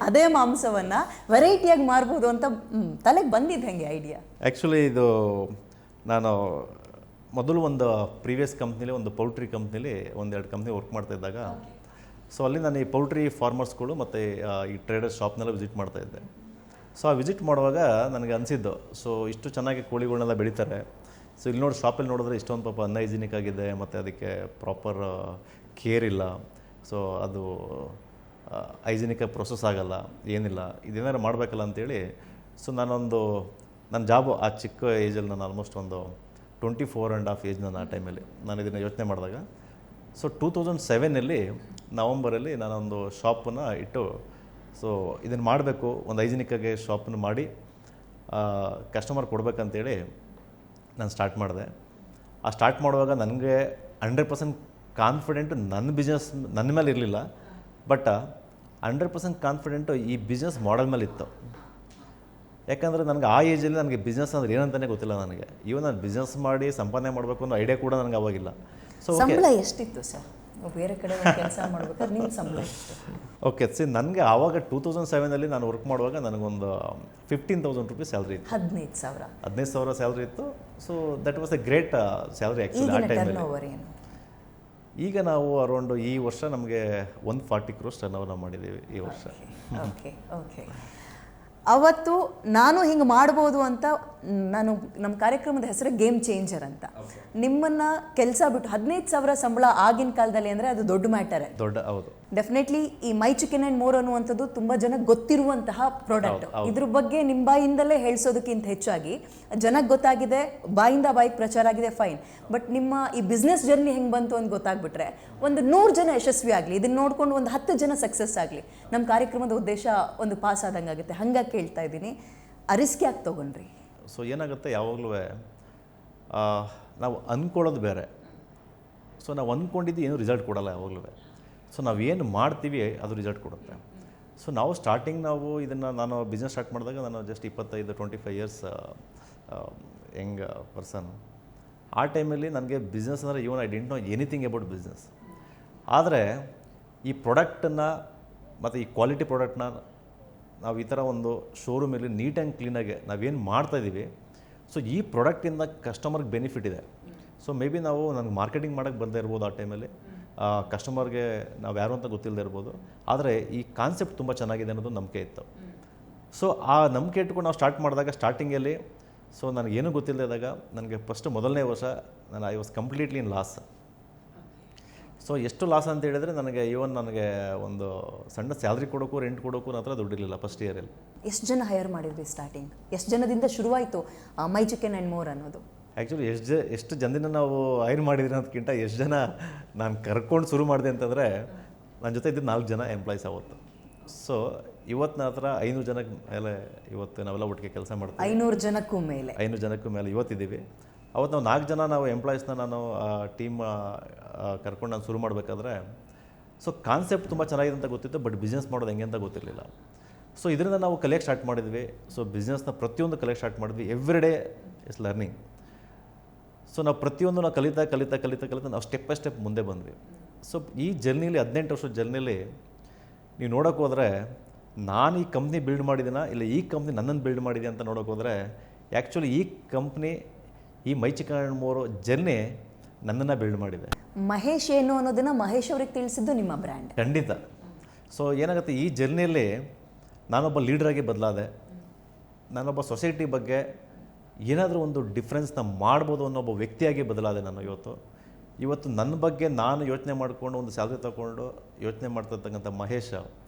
[SPEAKER 1] ಅದೇ ಮಾಂಸವನ್ನು ವೆರೈಟಿಯಾಗಿ ಮಾರ್ಬೋದು ಅಂತ ತಲೆಗೆ ಬಂದಿದ್ದು ಹೆಂಗೆ ಐಡಿಯಾ?
[SPEAKER 2] ಆ್ಯಕ್ಚುಲಿ ಇದು ನಾನು ಮೊದಲು ಒಂದು ಪ್ರೀವಿಯಸ್ ಕಂಪ್ನಿಲಿ, ಒಂದು ಪೌಲ್ಟ್ರಿ ಕಂಪ್ನಿಲಿ 1-2 ಕಂಪ್ನಿ ವರ್ಕ್ ಮಾಡ್ತಾಯಿದ್ದಾಗ, ಸೊ ಅಲ್ಲಿ ನಾನು ಈ ಪೌಲ್ಟ್ರಿ ಫಾರ್ಮರ್ಸ್ಗಳು ಮತ್ತು ಈ ಟ್ರೇಡರ್ಸ್ ಶಾಪ್ನೆಲ್ಲ ವಿಸಿಟ್ ಮಾಡ್ತಾಯಿದ್ದೆ. ಸೊ ಆ ವಿಸಿಟ್ ಮಾಡುವಾಗ ನನಗೆ ಅನಿಸಿದ್ದು, ಸೊ ಇಷ್ಟು ಚೆನ್ನಾಗಿ ಕೋಳಿಗಳನ್ನೆಲ್ಲ ಬೆಳೀತಾರೆ, ಸೊ ಇಲ್ಲಿ ನೋಡಿ ಶಾಪಲ್ಲಿ ನೋಡಿದ್ರೆ ಇಷ್ಟೊಂದು ಪಾಪ ಅನ್ಹೈಜಿನಿಕ್ ಆಗಿದೆ, ಮತ್ತು ಅದಕ್ಕೆ ಪ್ರಾಪರ್ ಕೇರ್ ಇಲ್ಲ, ಸೊ ಅದು ಹೈಜಿನಿಕಾಗಿ ಪ್ರೊಸೆಸ್ ಆಗೋಲ್ಲ, ಏನಿಲ್ಲ, ಇದೇನಾರು ಮಾಡಬೇಕಲ್ಲ ಅಂತೇಳಿ. ಸೊ ನನ್ನ ಜಾಬು ಆ ಚಿಕ್ಕ ಏಜಲ್ಲಿ ನಾನು ಆಲ್ಮೋಸ್ಟ್ ಒಂದು 24.5 ಏಜ್ ನಾನು ಆ ಟೈಮಲ್ಲಿ ನಾನು ಇದನ್ನು ಯೋಚನೆ ಮಾಡಿದಾಗ. ಸೊ 2007 ನವಂಬರಲ್ಲಿ ನಾನೊಂದು ಶಾಪನ್ನು ಇಟ್ಟು, ಸೊ ಇದನ್ನು ಮಾಡಬೇಕು, ಒಂದು ಹೈಜಿನಿಕ್ಕಾಗಿ ಶಾಪನ್ನು ಮಾಡಿ ಕಸ್ಟಮರ್ ಕೊಡಬೇಕಂತೇಳಿ ನಾನು ಸ್ಟಾರ್ಟ್ ಮಾಡಿದೆ. ಆ ಸ್ಟಾರ್ಟ್ ಮಾಡುವಾಗ ನನಗೆ 100% ಕಾನ್ಫಿಡೆಂಟು ನನ್ನ ಬಿಸ್ನೆಸ್ ನನ್ನ ಮೇಲೆ ಇರಲಿಲ್ಲ, ಬಟ್ 100% ಕಾನ್ಫಿಡೆಂಟು ಈ ಬಿಸ್ನೆಸ್ ಮಾಡೆಲ್ ಮೇಲೆ ಇತ್ತು. ಯಾಕಂದರೆ ನನಗೆ ಆ ಏಜಲ್ಲಿ ನನಗೆ ಬಿಸ್ನೆಸ್ ಅಂದರೆ ಏನಂತಲೇ ಗೊತ್ತಿಲ್ಲ ನನಗೆ. ಈವನ್ ನಾನು ಬಿಸ್ನೆಸ್ ಮಾಡಿ ಸಂಪಾದನೆ ಮಾಡಬೇಕು ಅನ್ನೋ ಐಡಿಯಾ ಕೂಡ ನನಗೆ ಅವಾಗಿಲ್ಲ. ಸೊ
[SPEAKER 1] ಸಂಬಳ ಎಷ್ಟಿತ್ತು ಸರ್? ಬೇರೆ ಕಡೆ ಕೆಲಸ ಮಾಡಬೇಕಾದ್ರೆ ನಿಮ್ಮ ಸಂಬಳ ಎಷ್ಟು?
[SPEAKER 2] ಓಕೆ, ನನಗೆ ಆವಾಗ 2007 ನಾನು ವರ್ಕ್ ಮಾಡುವಾಗ ನನಗೊಂದು 15,000 ರೂಪೀಸ್ ಸ್ಯಾಲ್ರಿ ಇತ್ತು. 15,000 ಸ್ಯಾಲ್ರಿ ಇತ್ತು. So that was A great salary actually ಆ ಟೈಮಲ್ಲಿ. ಈಗ ನಾವು ಅರೌಂಡ್ ಈ ವರ್ಷ ನಮಗೆ 140 crores ಟರ್ನ್ ಮಾಡಿದ್ದೀವಿ ಈ ವರ್ಷ.
[SPEAKER 1] ಓಕೆ. ಅವತ್ತು ನಾನು ಹಿಂಗೆ ಮಾಡ್ಬೋದು ಅಂತ ನಮ್ಮ ಕಾರ್ಯಕ್ರಮದ ಹೆಸರು ಗೇಮ್ ಚೇಂಜರ್ ಅಂತ. ನಿಮ್ಮನ್ನು ಕೆಲಸ ಬಿಟ್ಟು 15,000 ಸಂಬಳ ಆಗಿನ ಕಾಲದಲ್ಲಿ ಅಂದರೆ ಅದು ದೊಡ್ಡ ಮ್ಯಾಟರೇ.
[SPEAKER 2] ಹೌದು.
[SPEAKER 1] ಡೆಫಿನೆಟ್ಲಿ ಈ ಮೈ ಚಿಕನ್ ಆ್ಯಂಡ್ ಮೋರ್ ಅನ್ನುವಂಥದ್ದು ತುಂಬ ಜನ ಗೊತ್ತಿರುವಂತಹ ಪ್ರಾಡಕ್ಟ್. ಇದ್ರ ಬಗ್ಗೆ ನಿಮ್ಮ ಬಾಯಿಂದಲೇ ಹೇಳಿಸೋದಕ್ಕಿಂತ ಹೆಚ್ಚಾಗಿ ಜನಕ್ಕೆ ಗೊತ್ತಾಗಿದೆ, ಬಾಯಿಂದ ಬಾಯಿಗೆ ಪ್ರಚಾರ ಆಗಿದೆ, ಫೈನ್. ಬಟ್ ನಿಮ್ಮ ಈ ಬಿಸ್ನೆಸ್ ಜರ್ನಿ ಹೆಂಗೆ ಬಂತು ಅಂತ ಗೊತ್ತಾಗ್ಬಿಟ್ರೆ ಒಂದು 100 ಜನ ಯಶಸ್ವಿ ಆಗಲಿ, ಇದನ್ನ ನೋಡ್ಕೊಂಡು ಒಂದು 10 ಜನ ಸಕ್ಸಸ್ ಆಗಲಿ, ನಮ್ಮ ಕಾರ್ಯಕ್ರಮದ ಉದ್ದೇಶ ಒಂದು ಪಾಸ್ ಆದಂಗೆ ಆಗುತ್ತೆ. ಹಂಗಾಗಿ ಕೇಳ್ತಾ ಇದ್ದೀನಿ, ಆ ರಿಸ್ಕ್ ಯಾಕೆ ತೊಗೊಂಡ್ರಿ?
[SPEAKER 2] ಸೊ ಏನಾಗುತ್ತೆ, ಯಾವಾಗಲೂ ನಾವು ಅಂದ್ಕೊಳ್ಳೋದು ಬೇರೆ. ಸೊ ನಾವು ಅಂದ್ಕೊಂಡಿದ್ದು ಏನೂ ರಿಸಲ್ಟ್ ಕೊಡಲ್ಲ ಯಾವಾಗಲೂ. ಸೊ ನಾವೇನು ಮಾಡ್ತೀವಿ ಅದು ರಿಸಲ್ಟ್ ಕೊಡುತ್ತೆ. ಸೊ ನಾವು ನಾವು ಇದನ್ನು ನಾನು ಬಿಸ್ನೆಸ್ ಸ್ಟಾರ್ಟ್ ಮಾಡಿದಾಗ ನಾನು ಜಸ್ಟ್ 25-25 ಇಯರ್ಸ್ ಯಂಗ್ ಪರ್ಸನ್. ಆ ಟೈಮಲ್ಲಿ ನನಗೆ ಬಿಸ್ನೆಸ್ ಅಂದರೆ even I didn't know anything about business. ಆದರೆ ಈ ಪ್ರಾಡಕ್ಟನ್ನು ಮತ್ತು ಈ ಕ್ವಾಲಿಟಿ ಪ್ರಾಡಕ್ಟ್ನ ನಾವು ಈ ಥರ ಒಂದು ಶೋರೂಮಲ್ಲಿ ನೀಟ್ ಆ್ಯಂಡ್ ಕ್ಲೀನಾಗಿ ನಾವೇನು ಮಾಡ್ತಾಯಿದ್ದೀವಿ, ಸೊ ಈ ಪ್ರಾಡಕ್ಟಿಂದ ಕಸ್ಟಮರ್ಗೆ ಬೆನಿಫಿಟ್ ಇದೆ. ಸೊ ಮೇ ಬಿ ನಾವು ನನಗೆ ಮಾರ್ಕೆಟಿಂಗ್ ಮಾಡೋಕ್ಕೆ ಬರದೇ ಇರ್ಬೋದು, ಆ ಟೈಮಲ್ಲಿ ಕಸ್ಟಮರ್ಗೆ ನಾವು ಯಾರು ಅಂತ ಗೊತ್ತಿಲ್ಲದೆ ಇರ್ಬೋದು. ಆದರೆ ಈ ಕಾನ್ಸೆಪ್ಟ್ ತುಂಬ ಚೆನ್ನಾಗಿದೆ ಅನ್ನೋದು ನಂಬಿಕೆ ಇತ್ತು. ಸೊ ಆ ನಂಬಿಕೆ ಇಟ್ಕೊಂಡು ನಾವು ಸ್ಟಾರ್ಟ್ ಮಾಡಿದಾಗ ಸ್ಟಾರ್ಟಿಂಗಲ್ಲಿ ಸೊ ನನಗೇನು ಗೊತ್ತಿಲ್ಲದೆ ಇದ್ದಾಗ ನನಗೆ ಮೊದಲನೇ ವರ್ಷ I was completely in loss. So ಎಷ್ಟು ಲಾಸ್ ಅಂತ ಹೇಳಿದರೆ ನನಗೆ ನನಗೆ ಒಂದು ಸಣ್ಣ ಸ್ಯಾಲ್ರಿ ಕೊಡೋಕ್ಕೂ ರೆಂಟ್ ಕೊಡೋಕ್ಕೂ ನನ್ನ ಹತ್ರ ದುಡ್ಡಿರಲಿಲ್ಲ ಫಸ್ಟ್ ಇಯರಲ್ಲಿ.
[SPEAKER 1] ಎಷ್ಟು ಜನ ಹೈರ್ ಮಾಡಿದ್ರಿ ಸ್ಟಾರ್ಟಿಂಗ್? ಎಷ್ಟು ಜನದಿಂದ ಶುರುವಾಯಿತು ಮೈ ಚಿಕನ್ ಆ್ಯಂಡ್ ಮೋರ್ ಅನ್ನೋದು?
[SPEAKER 2] ಆ್ಯಕ್ಚುಲಿ ಎಷ್ಟು ಜನದಿಂದ ನಾವು ಹೈರ್ ಮಾಡಿದ್ರಿ ಅನ್ನೋದಕ್ಕಿಂತ ಎಷ್ಟು ಜನ ನಾನು ಕರ್ಕೊಂಡು ಶುರು ಮಾಡಿದೆ ಅಂತಂದರೆ ನನ್ನ ಜೊತೆ ಇದ್ದಿದ್ದು 4 ಜನ ಎಂಪ್ಲಾಯ್ಸ್ ಆವತ್ತು. ಸೊ ಇವತ್ತು ನನ್ನ ಹತ್ರ 500 ಜನಕ್ಕೆ ಮೇಲೆ ಇವತ್ತು ನಾವೆಲ್ಲ ಒಟ್ಟಿಗೆ ಕೆಲಸ ಮಾಡ್ತೀವಿ.
[SPEAKER 1] 500 ಜನಕ್ಕೂ ಮೇಲೆ
[SPEAKER 2] 500 ಜನಕ್ಕೂ ಮೇಲೆ ಇವತ್ತಿದ್ದೀವಿ. ಅವತ್ತು ನಾವು 4 ಜನ ನಾವು ಎಂಪ್ಲಾಯೀಸ್ನ ನಾನು ಟೀಮ್ ಕರ್ಕೊಂಡು ನಾನು ಶುರು ಮಾಡಬೇಕಾದ್ರೆ ಸೊ ಕಾನ್ಸೆಪ್ಟ್ ತುಂಬ ಚೆನ್ನಾಗಿದೆ ಅಂತ ಗೊತ್ತಿತ್ತು, ಬಟ್ ಬಿಸ್ನೆಸ್ ಮಾಡೋದು ಹೆಂಗೆ ಅಂತ ಗೊತ್ತಿರಲಿಲ್ಲ. ಸೊ ಇದರಿಂದ ನಾವು ಕಲಿಯೋಕ್ಕೆ ಸ್ಟಾರ್ಟ್ ಮಾಡಿದ್ವಿ. ಸೊ ಬಿಸ್ನೆಸ್ನ ಪ್ರತಿಯೊಂದು ಕಲಿಯೋಕ್ಕೆ ಸ್ಟಾರ್ಟ್ ಮಾಡಿದ್ವಿ. Every day is learning. So ನಾವು ಪ್ರತಿಯೊಂದು ನಾವು ಕಲಿತಾ ನಾವು ಸ್ಟೆಪ್ ಬೈ ಸ್ಟೆಪ್ ಮುಂದೆ ಬಂದ್ವಿ. ಸೊ ಈ ಜರ್ನಿಲಿ 18 ವರ್ಷದ ಜರ್ನಿಲಿ ನೀವು ನೋಡೋಕೆ ಹೋದರೆ ನಾನು ಈ ಕಂಪ್ನಿ ಬಿಲ್ಡ್ ಮಾಡಿದ್ದೀನ ಇಲ್ಲ ಈ ಕಂಪ್ನಿ ನನ್ನನ್ನು ಬಿಲ್ಡ್ ಮಾಡಿದೆ ಅಂತ ನೋಡೋಕೆ ಹೋದರೆ ಆ್ಯಕ್ಚುಲಿ ಈ ಕಂಪ್ನಿ ಈ ಮೈ ಚಿಕನ್ ಆ್ಯಂಡ್ ಮೋರ್ ಜರ್ನಿ ನನ್ನನ್ನು ಬಿಲ್ಡ್ ಮಾಡಿದೆ.
[SPEAKER 1] ಮಹೇಶ್ ಏನು ಅನ್ನೋದನ್ನು ಮಹೇಶ್ ಅವ್ರಿಗೆ ತಿಳಿಸಿದ್ದು ನಿಮ್ಮ ಬ್ರ್ಯಾಂಡ್.
[SPEAKER 2] ಖಂಡಿತ. ಸೊ ಏನಾಗುತ್ತೆ, ಈ ಜರ್ನಿಯಲ್ಲಿ ನಾನೊಬ್ಬ ಲೀಡ್ರಾಗಿ ಬದಲಾದೆ. ನಾನೊಬ್ಬ ಸೊಸೈಟಿ ಬಗ್ಗೆ ಏನಾದರೂ ಒಂದು ಡಿಫ್ರೆನ್ಸ್ನ ಮಾಡ್ಬೋದು ಅನ್ನೋ ಒಬ್ಬ ವ್ಯಕ್ತಿಯಾಗಿ ಬದಲಾದೆ ನಾನು ಇವತ್ತು ನನ್ನ ಬಗ್ಗೆ ನಾನು ಯೋಚನೆ ಮಾಡಿಕೊಂಡು ಒಂದು ಸ್ಯಾಲ್ರಿ ತೊಗೊಂಡು ಯೋಚನೆ ಮಾಡ್ತಿರ್ತಕ್ಕಂಥ ಮಹೇಶ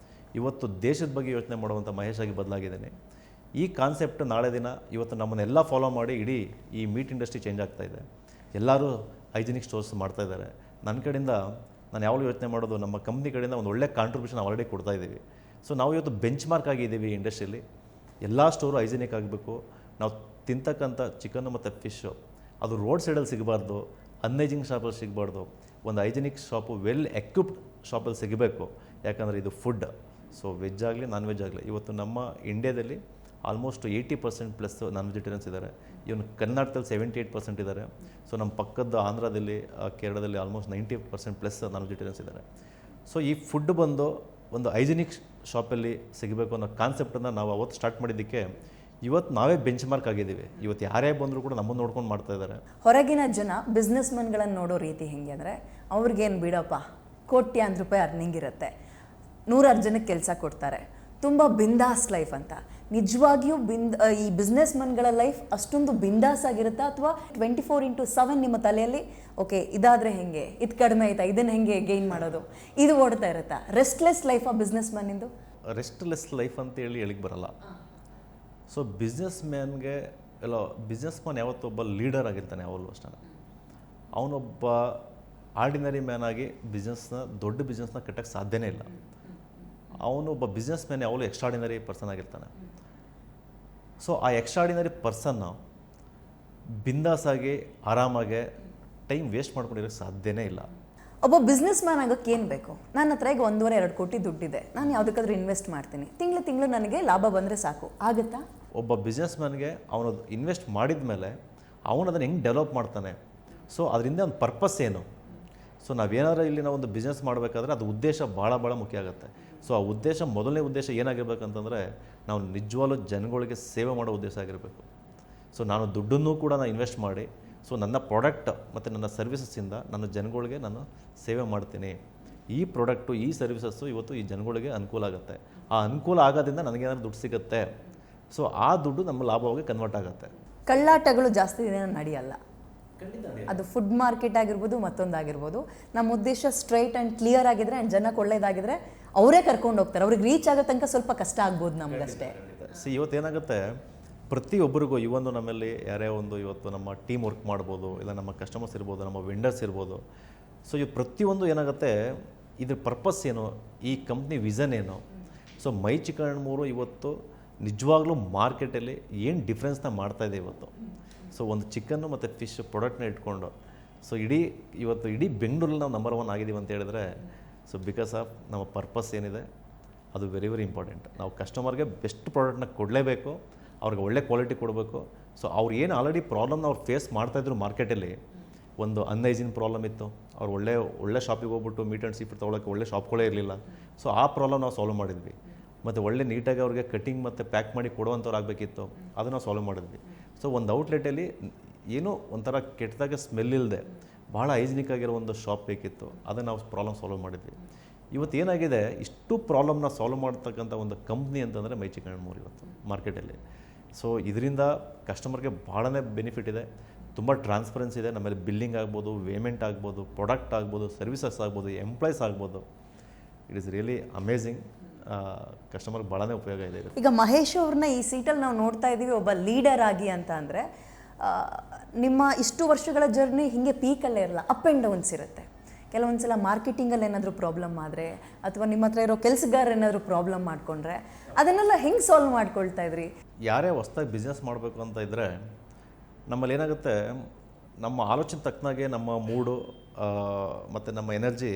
[SPEAKER 2] ಇವತ್ತು ದೇಶದ ಬಗ್ಗೆ ಯೋಚನೆ ಮಾಡುವಂಥ ಮಹೇಶಾಗಿ ಬದಲಾಗಿದ್ದೇನೆ. ಈ ಕಾನ್ಸೆಪ್ಟ್ ನಾಳೆ ದಿನ ಇವತ್ತು ನಮ್ಮನ್ನೆಲ್ಲ ಫಾಲೋ ಮಾಡಿ ಇಡೀ ಈ ಮೀಟ್ ಇಂಡಸ್ಟ್ರಿ ಚೇಂಜ್ ಆಗ್ತಾಯಿದೆ. ಎಲ್ಲರೂ ಹೈಜಿನಿಕ್ ಸ್ಟೋರ್ಸ್ ಮಾಡ್ತಾಯಿದ್ದಾರೆ. ನನ್ನ ಕಡೆಯಿಂದ ನಾನು ಯಾವಾಗಲೂ ಯೋಚನೆ ಮಾಡೋದು, ನಮ್ಮ ಕಂಪ್ನಿ ಕಡೆಯಿಂದ ಒಂದು ಒಳ್ಳೆ ಕಾಂಟ್ರಿಬ್ಯೂಷನ್ ಆಲ್ರೆಡಿ ಕೊಡ್ತಾಯಿದ್ದೀವಿ. ಸೊ ನಾವು ಇವತ್ತು ಬೆಂಚ್ ಮಾರ್ಕ್ ಆಗಿದ್ದೀವಿ ಇಂಡಸ್ಟ್ರಿಯಲ್ಲಿ. ಎಲ್ಲ ಸ್ಟೋರು ಹೈಜಿನಿಕ್ ಆಗಬೇಕು. ನಾವು ತಿಂತಕ್ಕಂಥ ಚಿಕನ್ನು ಮತ್ತು ಫಿಶ್ಶು ಅದು ರೋಡ್ ಸೈಡಲ್ಲಿ ಸಿಗಬಾರ್ದು, ಅನ್ಹೈಜಿನಿಕ್ ಶಾಪಲ್ಲಿ ಸಿಗಬಾರ್ದು. ಒಂದು ಹೈಜಿನಿಕ್ ಶಾಪು ವೆಲ್ ಎಕ್ವಿಪ್ಡ್ ಶಾಪಲ್ಲಿ ಸಿಗಬೇಕು. ಯಾಕಂದರೆ ಇದು ಫುಡ್. ಸೊ ವೆಜ್ ಆಗಲಿ ನಾನ್ ವೆಜ್ ಆಗಲಿ ಇವತ್ತು ನಮ್ಮ ಇಂಡಿಯಾದಲ್ಲಿ ಆಲ್ಮೋಸ್ಟ್ 80% + ನಾನ್ ವೆಜಿಟೇರಿಯನ್ಸ್ ಇದ್ದಾರೆ. ಇವನು ಕರ್ನಾಟಕದಲ್ಲಿ 78% ಇದ್ದಾರೆ. ಸೊ ನಮ್ಮ ಪಕ್ಕದ ಆಂಧ್ರದಲ್ಲಿ ಕೇರಳದಲ್ಲಿ ಆಲ್ಮೋಸ್ಟ್ 90% + ನಾನ್ ವೆಜಿಟೇರಿಯನ್ಸ್ ಇದ್ದಾರೆ. ಸೊ ಈ ಫುಡ್ ಬಂದು ಒಂದು ಹೈಜಿನಿಕ್ ಶಾಪಲ್ಲಿ ಸಿಗಬೇಕು ಅನ್ನೋ ಕಾನ್ಸೆಪ್ಟನ್ನು ನಾವು ಅವತ್ತು ಸ್ಟಾರ್ಟ್ ಮಾಡಿದ್ದಕ್ಕೆ ಇವತ್ತು ನಾವೇ ಬೆಂಚ್ ಮಾರ್ಕ್ ಆಗಿದ್ದೀವಿ. ಇವತ್ತು ಯಾರೇ ಬಂದರೂ ಕೂಡ ನಮ್ಮನ್ನು ನೋಡ್ಕೊಂಡು ಮಾಡ್ತಾ ಇದ್ದಾರೆ.
[SPEAKER 1] ಹೊರಗಿನ ಜನ ಬಿಸ್ನೆಸ್ ಮನ್ಗಳನ್ನು ನೋಡೋ ರೀತಿ ಹೆಂಗೆ ಅಂದರೆ ಅವ್ರಿಗೇನು ಬಿಡಪ್ಪ, ಕೋಟ್ಯಾಂತರ ರೂಪಾಯಿ ಅರ್ನಿಂಗ್ ಇರುತ್ತೆ, 100 ಜನಕ್ಕೆ ಕೆಲಸ ಕೊಡ್ತಾರೆ, ತುಂಬ ಬಿಂದಾಸ್ ಲೈಫ್ ಅಂತ. ನಿಜವಾಗಿಯೂ ಈ ಬಿಸ್ನೆಸ್ ಮನ್ಗಳ ಲೈಫ್ ಅಷ್ಟೊಂದು ಬಿಂದಾಸ್ ಆಗಿರುತ್ತಾ, ಅಥವಾ 24/7 ನಿಮ್ಮ ತಲೆಯಲ್ಲಿ ಓಕೆ ಇದಾದರೆ ಹೆಂಗೆ, ಇದು ಕಡಿಮೆ ಆಯ್ತಾ, ಇದನ್ನು ಹೆಂಗೆ ಗೇನ್ ಮಾಡೋದು, ಇದು ಓಡ್ತಾ ಇರುತ್ತಾ? ರೆಸ್ಟ್ಲೆಸ್ ಲೈಫಾ ಬಿಸ್ನೆಸ್ ಮನ್ನಿಂದು?
[SPEAKER 2] ರೆಸ್ಟ್ಲೆಸ್ ಲೈಫ್ ಅಂತೇಳಿ ಹೇಳಿಕ್ಕೆ ಬರಲ್ಲ. ಸೊ ಬಿಸ್ನೆಸ್ ಮ್ಯಾನ್ಗೆ ಬಿಸ್ನೆಸ್ ಮ್ಯಾನ್ ಯಾವತ್ತೊಬ್ಬ ಲೀಡರ್ ಆಗಿರ್ತಾನೆ ಯಾವಾಗಲೂ ಅಷ್ಟೇ. ಅವನೊಬ್ಬ ಆರ್ಡಿನರಿ ಮ್ಯಾನ್ ಆಗಿ ದೊಡ್ಡ ಬಿಸ್ನೆಸ್ನ ಕಟ್ಟಕ್ಕೆ ಸಾಧ್ಯನೇ ಇಲ್ಲ. ಅವನೊಬ್ಬ ಬಿಸ್ನೆಸ್ ಮ್ಯಾನ್ ಯಾವಾಗಲೂ ಎಕ್ಸ್ಟ್ರಾಡಿನರಿ ಪರ್ಸನ್ ಆಗಿರ್ತಾನೆ. ಸೊ ಆ ಎಕ್ಸ್ಟ್ರಾಡಿನರಿ ಪರ್ಸನ್ನು ಬಿಂದಾಸಾಗಿ ಆರಾಮಾಗಿ ಟೈಮ್ ವೇಸ್ಟ್ ಮಾಡ್ಕೊಂಡಿರೋಕ್ಕೆ ಸಾಧ್ಯನೇ ಇಲ್ಲ.
[SPEAKER 1] ಒಬ್ಬ ಬಿಸ್ನೆಸ್ ಮ್ಯಾನ್ ಆಗೋಕ್ಕೆ ಏನು ಬೇಕು? ನನ್ನ ಹತ್ರ ಈಗ 1.5-2 ಕೋಟಿ ದುಡ್ಡಿದೆ, ನಾನು ಯಾವುದಕ್ಕಾದ್ರೂ ಇನ್ವೆಸ್ಟ್ ಮಾಡ್ತೀನಿ, ತಿಂಗಳು ನನಗೆ ಲಾಭ ಬಂದರೆ ಸಾಕು, ಆಗುತ್ತಾ?
[SPEAKER 2] ಒಬ್ಬ ಬಿಸ್ನೆಸ್ ಮ್ಯಾನ್ಗೆ ಅವನು ಇನ್ವೆಸ್ಟ್ ಮಾಡಿದ ಮೇಲೆ ಅವನು ಅದನ್ನು ಹೆಂಗೆ ಡೆವಲಪ್ ಮಾಡ್ತಾನೆ, ಸೊ ಅದರಿಂದ ಒಂದು ಪರ್ಪಸ್ ಏನು. ಸೊ ನಾವೇನಾದ್ರೂ ಇಲ್ಲಿ ನಾವು ಒಂದು ಬಿಸ್ನೆಸ್ ಮಾಡಬೇಕಾದ್ರೆ ಅದು ಉದ್ದೇಶ ಭಾಳ ಮುಖ್ಯ ಆಗುತ್ತೆ. ಸೊ ಆ ಉದ್ದೇಶ, ಮೊದಲನೇ ಉದ್ದೇಶ ಏನಾಗಿರ್ಬೇಕಂತಂದರೆ ನಾವು ನಿಜವಾಗ್ಲೂ ಜನಗಳಿಗೆ ಸೇವೆ ಮಾಡೋ ಉದ್ದೇಶ ಆಗಿರಬೇಕು. ಸೊ ನಾನು ದುಡ್ಡನ್ನು ಕೂಡ ನಾನು ಇನ್ವೆಸ್ಟ್ ಮಾಡಿ ಸೊ ನನ್ನ ಪ್ರಾಡಕ್ಟ್ ಮತ್ತು ನನ್ನ ಸರ್ವಿಸಸ್ಸಿಂದ ನನ್ನ ಜನಗಳಿಗೆ ನಾನು ಸೇವೆ ಮಾಡ್ತೀನಿ. ಈ ಪ್ರಾಡಕ್ಟು ಈ ಸರ್ವಿಸಸ್ಸು ಇವತ್ತು ಈ ಜನಗಳಿಗೆ ಅನುಕೂಲ ಆಗುತ್ತೆ. ಆ ಅನುಕೂಲ ಆಗೋದ್ರಿಂದ ನನಗೇನಾದ್ರು ದುಡ್ಡು ಸಿಗುತ್ತೆ. ಸೊ ಆ ದುಡ್ಡು ನಮ್ಮ ಲಾಭವಾಗಿ ಕನ್ವರ್ಟ್ ಆಗುತ್ತೆ.
[SPEAKER 1] ಕಳ್ಳಾಟಗಳು ಜಾಸ್ತಿ ದಿನ ನಡೆಯಲ್ಲ. ಅದು ಫುಡ್ ಮಾರ್ಕೆಟ್ ಆಗಿರ್ಬೋದು ಮತ್ತೊಂದಾಗಿರ್ಬೋದು. ನಮ್ಮ ಉದ್ದೇಶ ಸ್ಟ್ರೈಟ್ ಆ್ಯಂಡ್ ಕ್ಲಿಯರ್ ಆಗಿದ್ರೆ ಆ್ಯಂಡ್ ಜನಕ್ಕೆ ಒಳ್ಳೇದಾಗಿದ್ರೆ ಅವರೇ ಕರ್ಕೊಂಡು ಹೋಗ್ತಾರೆ. ಅವ್ರಿಗೆ ರೀಚ್ ಆಗೋ ತನಕ ಸ್ವಲ್ಪ ಕಷ್ಟ ಆಗ್ಬೋದು ನಮಗಷ್ಟೇ.
[SPEAKER 2] ಇವತ್ತೇನಾಗುತ್ತೆ, ಪ್ರತಿಯೊಬ್ಬರಿಗೂ ಇವೊಂದು ನಮ್ಮಲ್ಲಿ ಯಾರೇ ಒಂದು ಇವತ್ತು ನಮ್ಮ ಟೀಮ್ ವರ್ಕ್ ಮಾಡ್ಬೋದು, ಇಲ್ಲ ನಮ್ಮ ಕಸ್ಟಮರ್ಸ್ ಇರ್ಬೋದು, ನಮ್ಮ ವೆಂಡರ್ಸ್ ಇರ್ಬೋದು. ಸೊ ಇವು ಪ್ರತಿಯೊಂದು ಏನಾಗುತ್ತೆ, ಇದ್ರ ಪರ್ಪಸ್ ಏನು, ಈ ಕಂಪ್ನಿ ವಿಷನ್ ಏನು. ಸೊ ಮೈ ಚಿಕನ್ ಮೂರು ಇವತ್ತು ನಿಜವಾಗ್ಲೂ ಮಾರ್ಕೆಟಲ್ಲಿ ಏನು ಡಿಫ್ರೆನ್ಸ್ನ ಮಾಡ್ತಾಯಿದೆ ಇವತ್ತು. ಸೊ ಒಂದು ಚಿಕನ್ನು ಮತ್ತು ಫಿಶ್ ಪ್ರಾಡಕ್ಟ್ನ ಇಟ್ಕೊಂಡು ಸೊ ಇಡೀ ಬೆಂಗಳೂರಲ್ಲಿ ನಾವು ನಂಬರ್ 1 ಆಗಿದ್ದೀವಿ ಅಂತ ಹೇಳಿದ್ರೆ, ಸೊ ಬಿಕಾಸ್ ಆಫ್ ನಮ್ಮ ಪರ್ಪಸ್ ಏನಿದೆ ಅದು ವೆರಿ ವೆರಿ ಇಂಪಾರ್ಟೆಂಟ್. ನಾವು ಕಸ್ಟಮರ್ಗೆ ಬೆಸ್ಟ್ ಪ್ರಾಡಕ್ಟ್ನ ಕೊಡಲೇಬೇಕು, ಅವ್ರಿಗೆ ಒಳ್ಳೆ ಕ್ವಾಲಿಟಿ ಕೊಡಬೇಕು. ಸೊ ಅವ್ರು ಏನು ಆಲ್ರೆಡಿ ಪ್ರಾಬ್ಲಮ್ನ ಅವ್ರು ಫೇಸ್ ಮಾಡ್ತಾಯಿದ್ರು ಮಾರ್ಕೆಟಲ್ಲಿ, ಒಂದು ಅನ್ಹೈಜಿನ್ ಪ್ರಾಬ್ಲಮ್ ಇತ್ತು, ಅವ್ರು ಒಳ್ಳೆ ಶಾಪಿಗೆ ಹೋಗ್ಬಿಟ್ಟು ಮೀಟ್ ಆ್ಯಂಡ್ ಸೀ ಫುಡ್ ತೊಗೊಳಕ್ಕೆ ಒಳ್ಳೆ ಶಾಪ್ಗಳೇ ಇರಲಿಲ್ಲ. ಸೊ ಆ ಪ್ರಾಬ್ಲಮ್ ನಾವು ಸಾಲ್ವ್ ಮಾಡಿದ್ವಿ. ಮತ್ತು ಒಳ್ಳೆ ನೀಟಾಗಿ ಅವ್ರಿಗೆ ಕಟಿಂಗ್ ಮತ್ತು ಪ್ಯಾಕ್ ಮಾಡಿ ಕೊಡುವಂಥವ್ರು ಆಗಬೇಕಿತ್ತು, ಅದನ್ನು ನಾವು ಸಾಲ್ವ್ ಮಾಡಿದ್ವಿ. ಸೊ ಒಂದು ಔಟ್ಲೆಟಲ್ಲಿ ಏನೋ ಒಂಥರ ಕೆಟ್ಟದಾಗ ಸ್ಮೆಲ್ ಇಲ್ಲದೆ ಭಾಳ ಹೈಜಿನಿಕ್ ಆಗಿರೋ ಒಂದು ಶಾಪ್ ಬೇಕಿತ್ತು, ಅದನ್ನು ನಾವು ಪ್ರಾಬ್ಲಮ್ ಸಾಲ್ವ್ ಮಾಡಿದ್ವಿ. ಇವತ್ತು ಏನಾಗಿದೆ, ಇಷ್ಟು ಪ್ರಾಬ್ಲಮ್ನ ಸಾಲ್ವ್ ಮಾಡ್ತಕ್ಕಂಥ ಒಂದು ಕಂಪ್ನಿ ಅಂತಂದರೆ ಮೈ ಚಿಕನ್ ಮೂರು ಇವತ್ತು ಮಾರ್ಕೆಟಲ್ಲಿ. ಸೊ ಇದರಿಂದ ಕಸ್ಟಮರ್ಗೆ ಭಾಳನೇ ಬೆನಿಫಿಟ್ ಇದೆ, ತುಂಬ ಟ್ರಾನ್ಸ್ಪರೆನ್ಸಿ ಇದೆ. ನಮ್ಮಲ್ಲಿ ಬಿಲ್ಲಿಂಗ್ ಆಗ್ಬೋದು, ಪೇಮೆಂಟ್ ಆಗ್ಬೋದು, ಪ್ರಾಡಕ್ಟ್ ಆಗ್ಬೋದು, ಸರ್ವಿಸಸ್ ಆಗ್ಬೋದು, ಎಂಪ್ಲಾಯ್ಸ್ ಆಗ್ಬೋದು. It is really amazing. ಕಸ್ಟಮರ್ಗೆ ಭಾಳನೇ ಉಪಯೋಗ ಇದೆ.
[SPEAKER 1] ಈಗ ಮಹೇಶ್ ಅವ್ರನ್ನ ಈ ಸೀಟಲ್ಲಿ ನಾವು ನೋಡ್ತಾ ಇದ್ದೀವಿ ಒಬ್ಬ ಲೀಡರ್ ಆಗಿ ಅಂತ ಅಂದರೆ, ನಿಮ್ಮ ಇಷ್ಟು ವರ್ಷಗಳ ಜರ್ನಿ ಹೀಗೆ ಪೀಕಲ್ಲೇ ಇರಲ್ಲ, ಅಪ್ ಆ್ಯಂಡ್ ಡೌನ್ಸ್ ಇರುತ್ತೆ. ಕೆಲವೊಂದು ಸಲ ಮಾರ್ಕೆಟಿಂಗಲ್ಲಿ ಏನಾದರೂ ಪ್ರಾಬ್ಲಮ್ ಆದರೆ, ಅಥವಾ ನಿಮ್ಮ ಹತ್ರ ಇರೋ ಕೆಲಸಗಾರ ಏನಾದರೂ ಪ್ರಾಬ್ಲಮ್ ಮಾಡಿಕೊಂಡ್ರೆ, ಅದನ್ನೆಲ್ಲ ಹೆಂಗೆ ಸಾಲ್ವ್ ಮಾಡ್ಕೊಳ್ತಾ ಇದ್ರಿ?
[SPEAKER 2] ಯಾರೇ ಹೊಸ್ದಾಗಿ ಬಿಸ್ನೆಸ್ ಮಾಡಬೇಕು ಅಂತ ಇದ್ದರೆ, ನಮ್ಮಲ್ಲಿ ಏನಾಗುತ್ತೆ, ನಮ್ಮ ಆಲೋಚನೆ ತಕ್ಕನಾಗೆ ನಮ್ಮ ಮೂಡು ಮತ್ತು ನಮ್ಮ ಎನರ್ಜಿ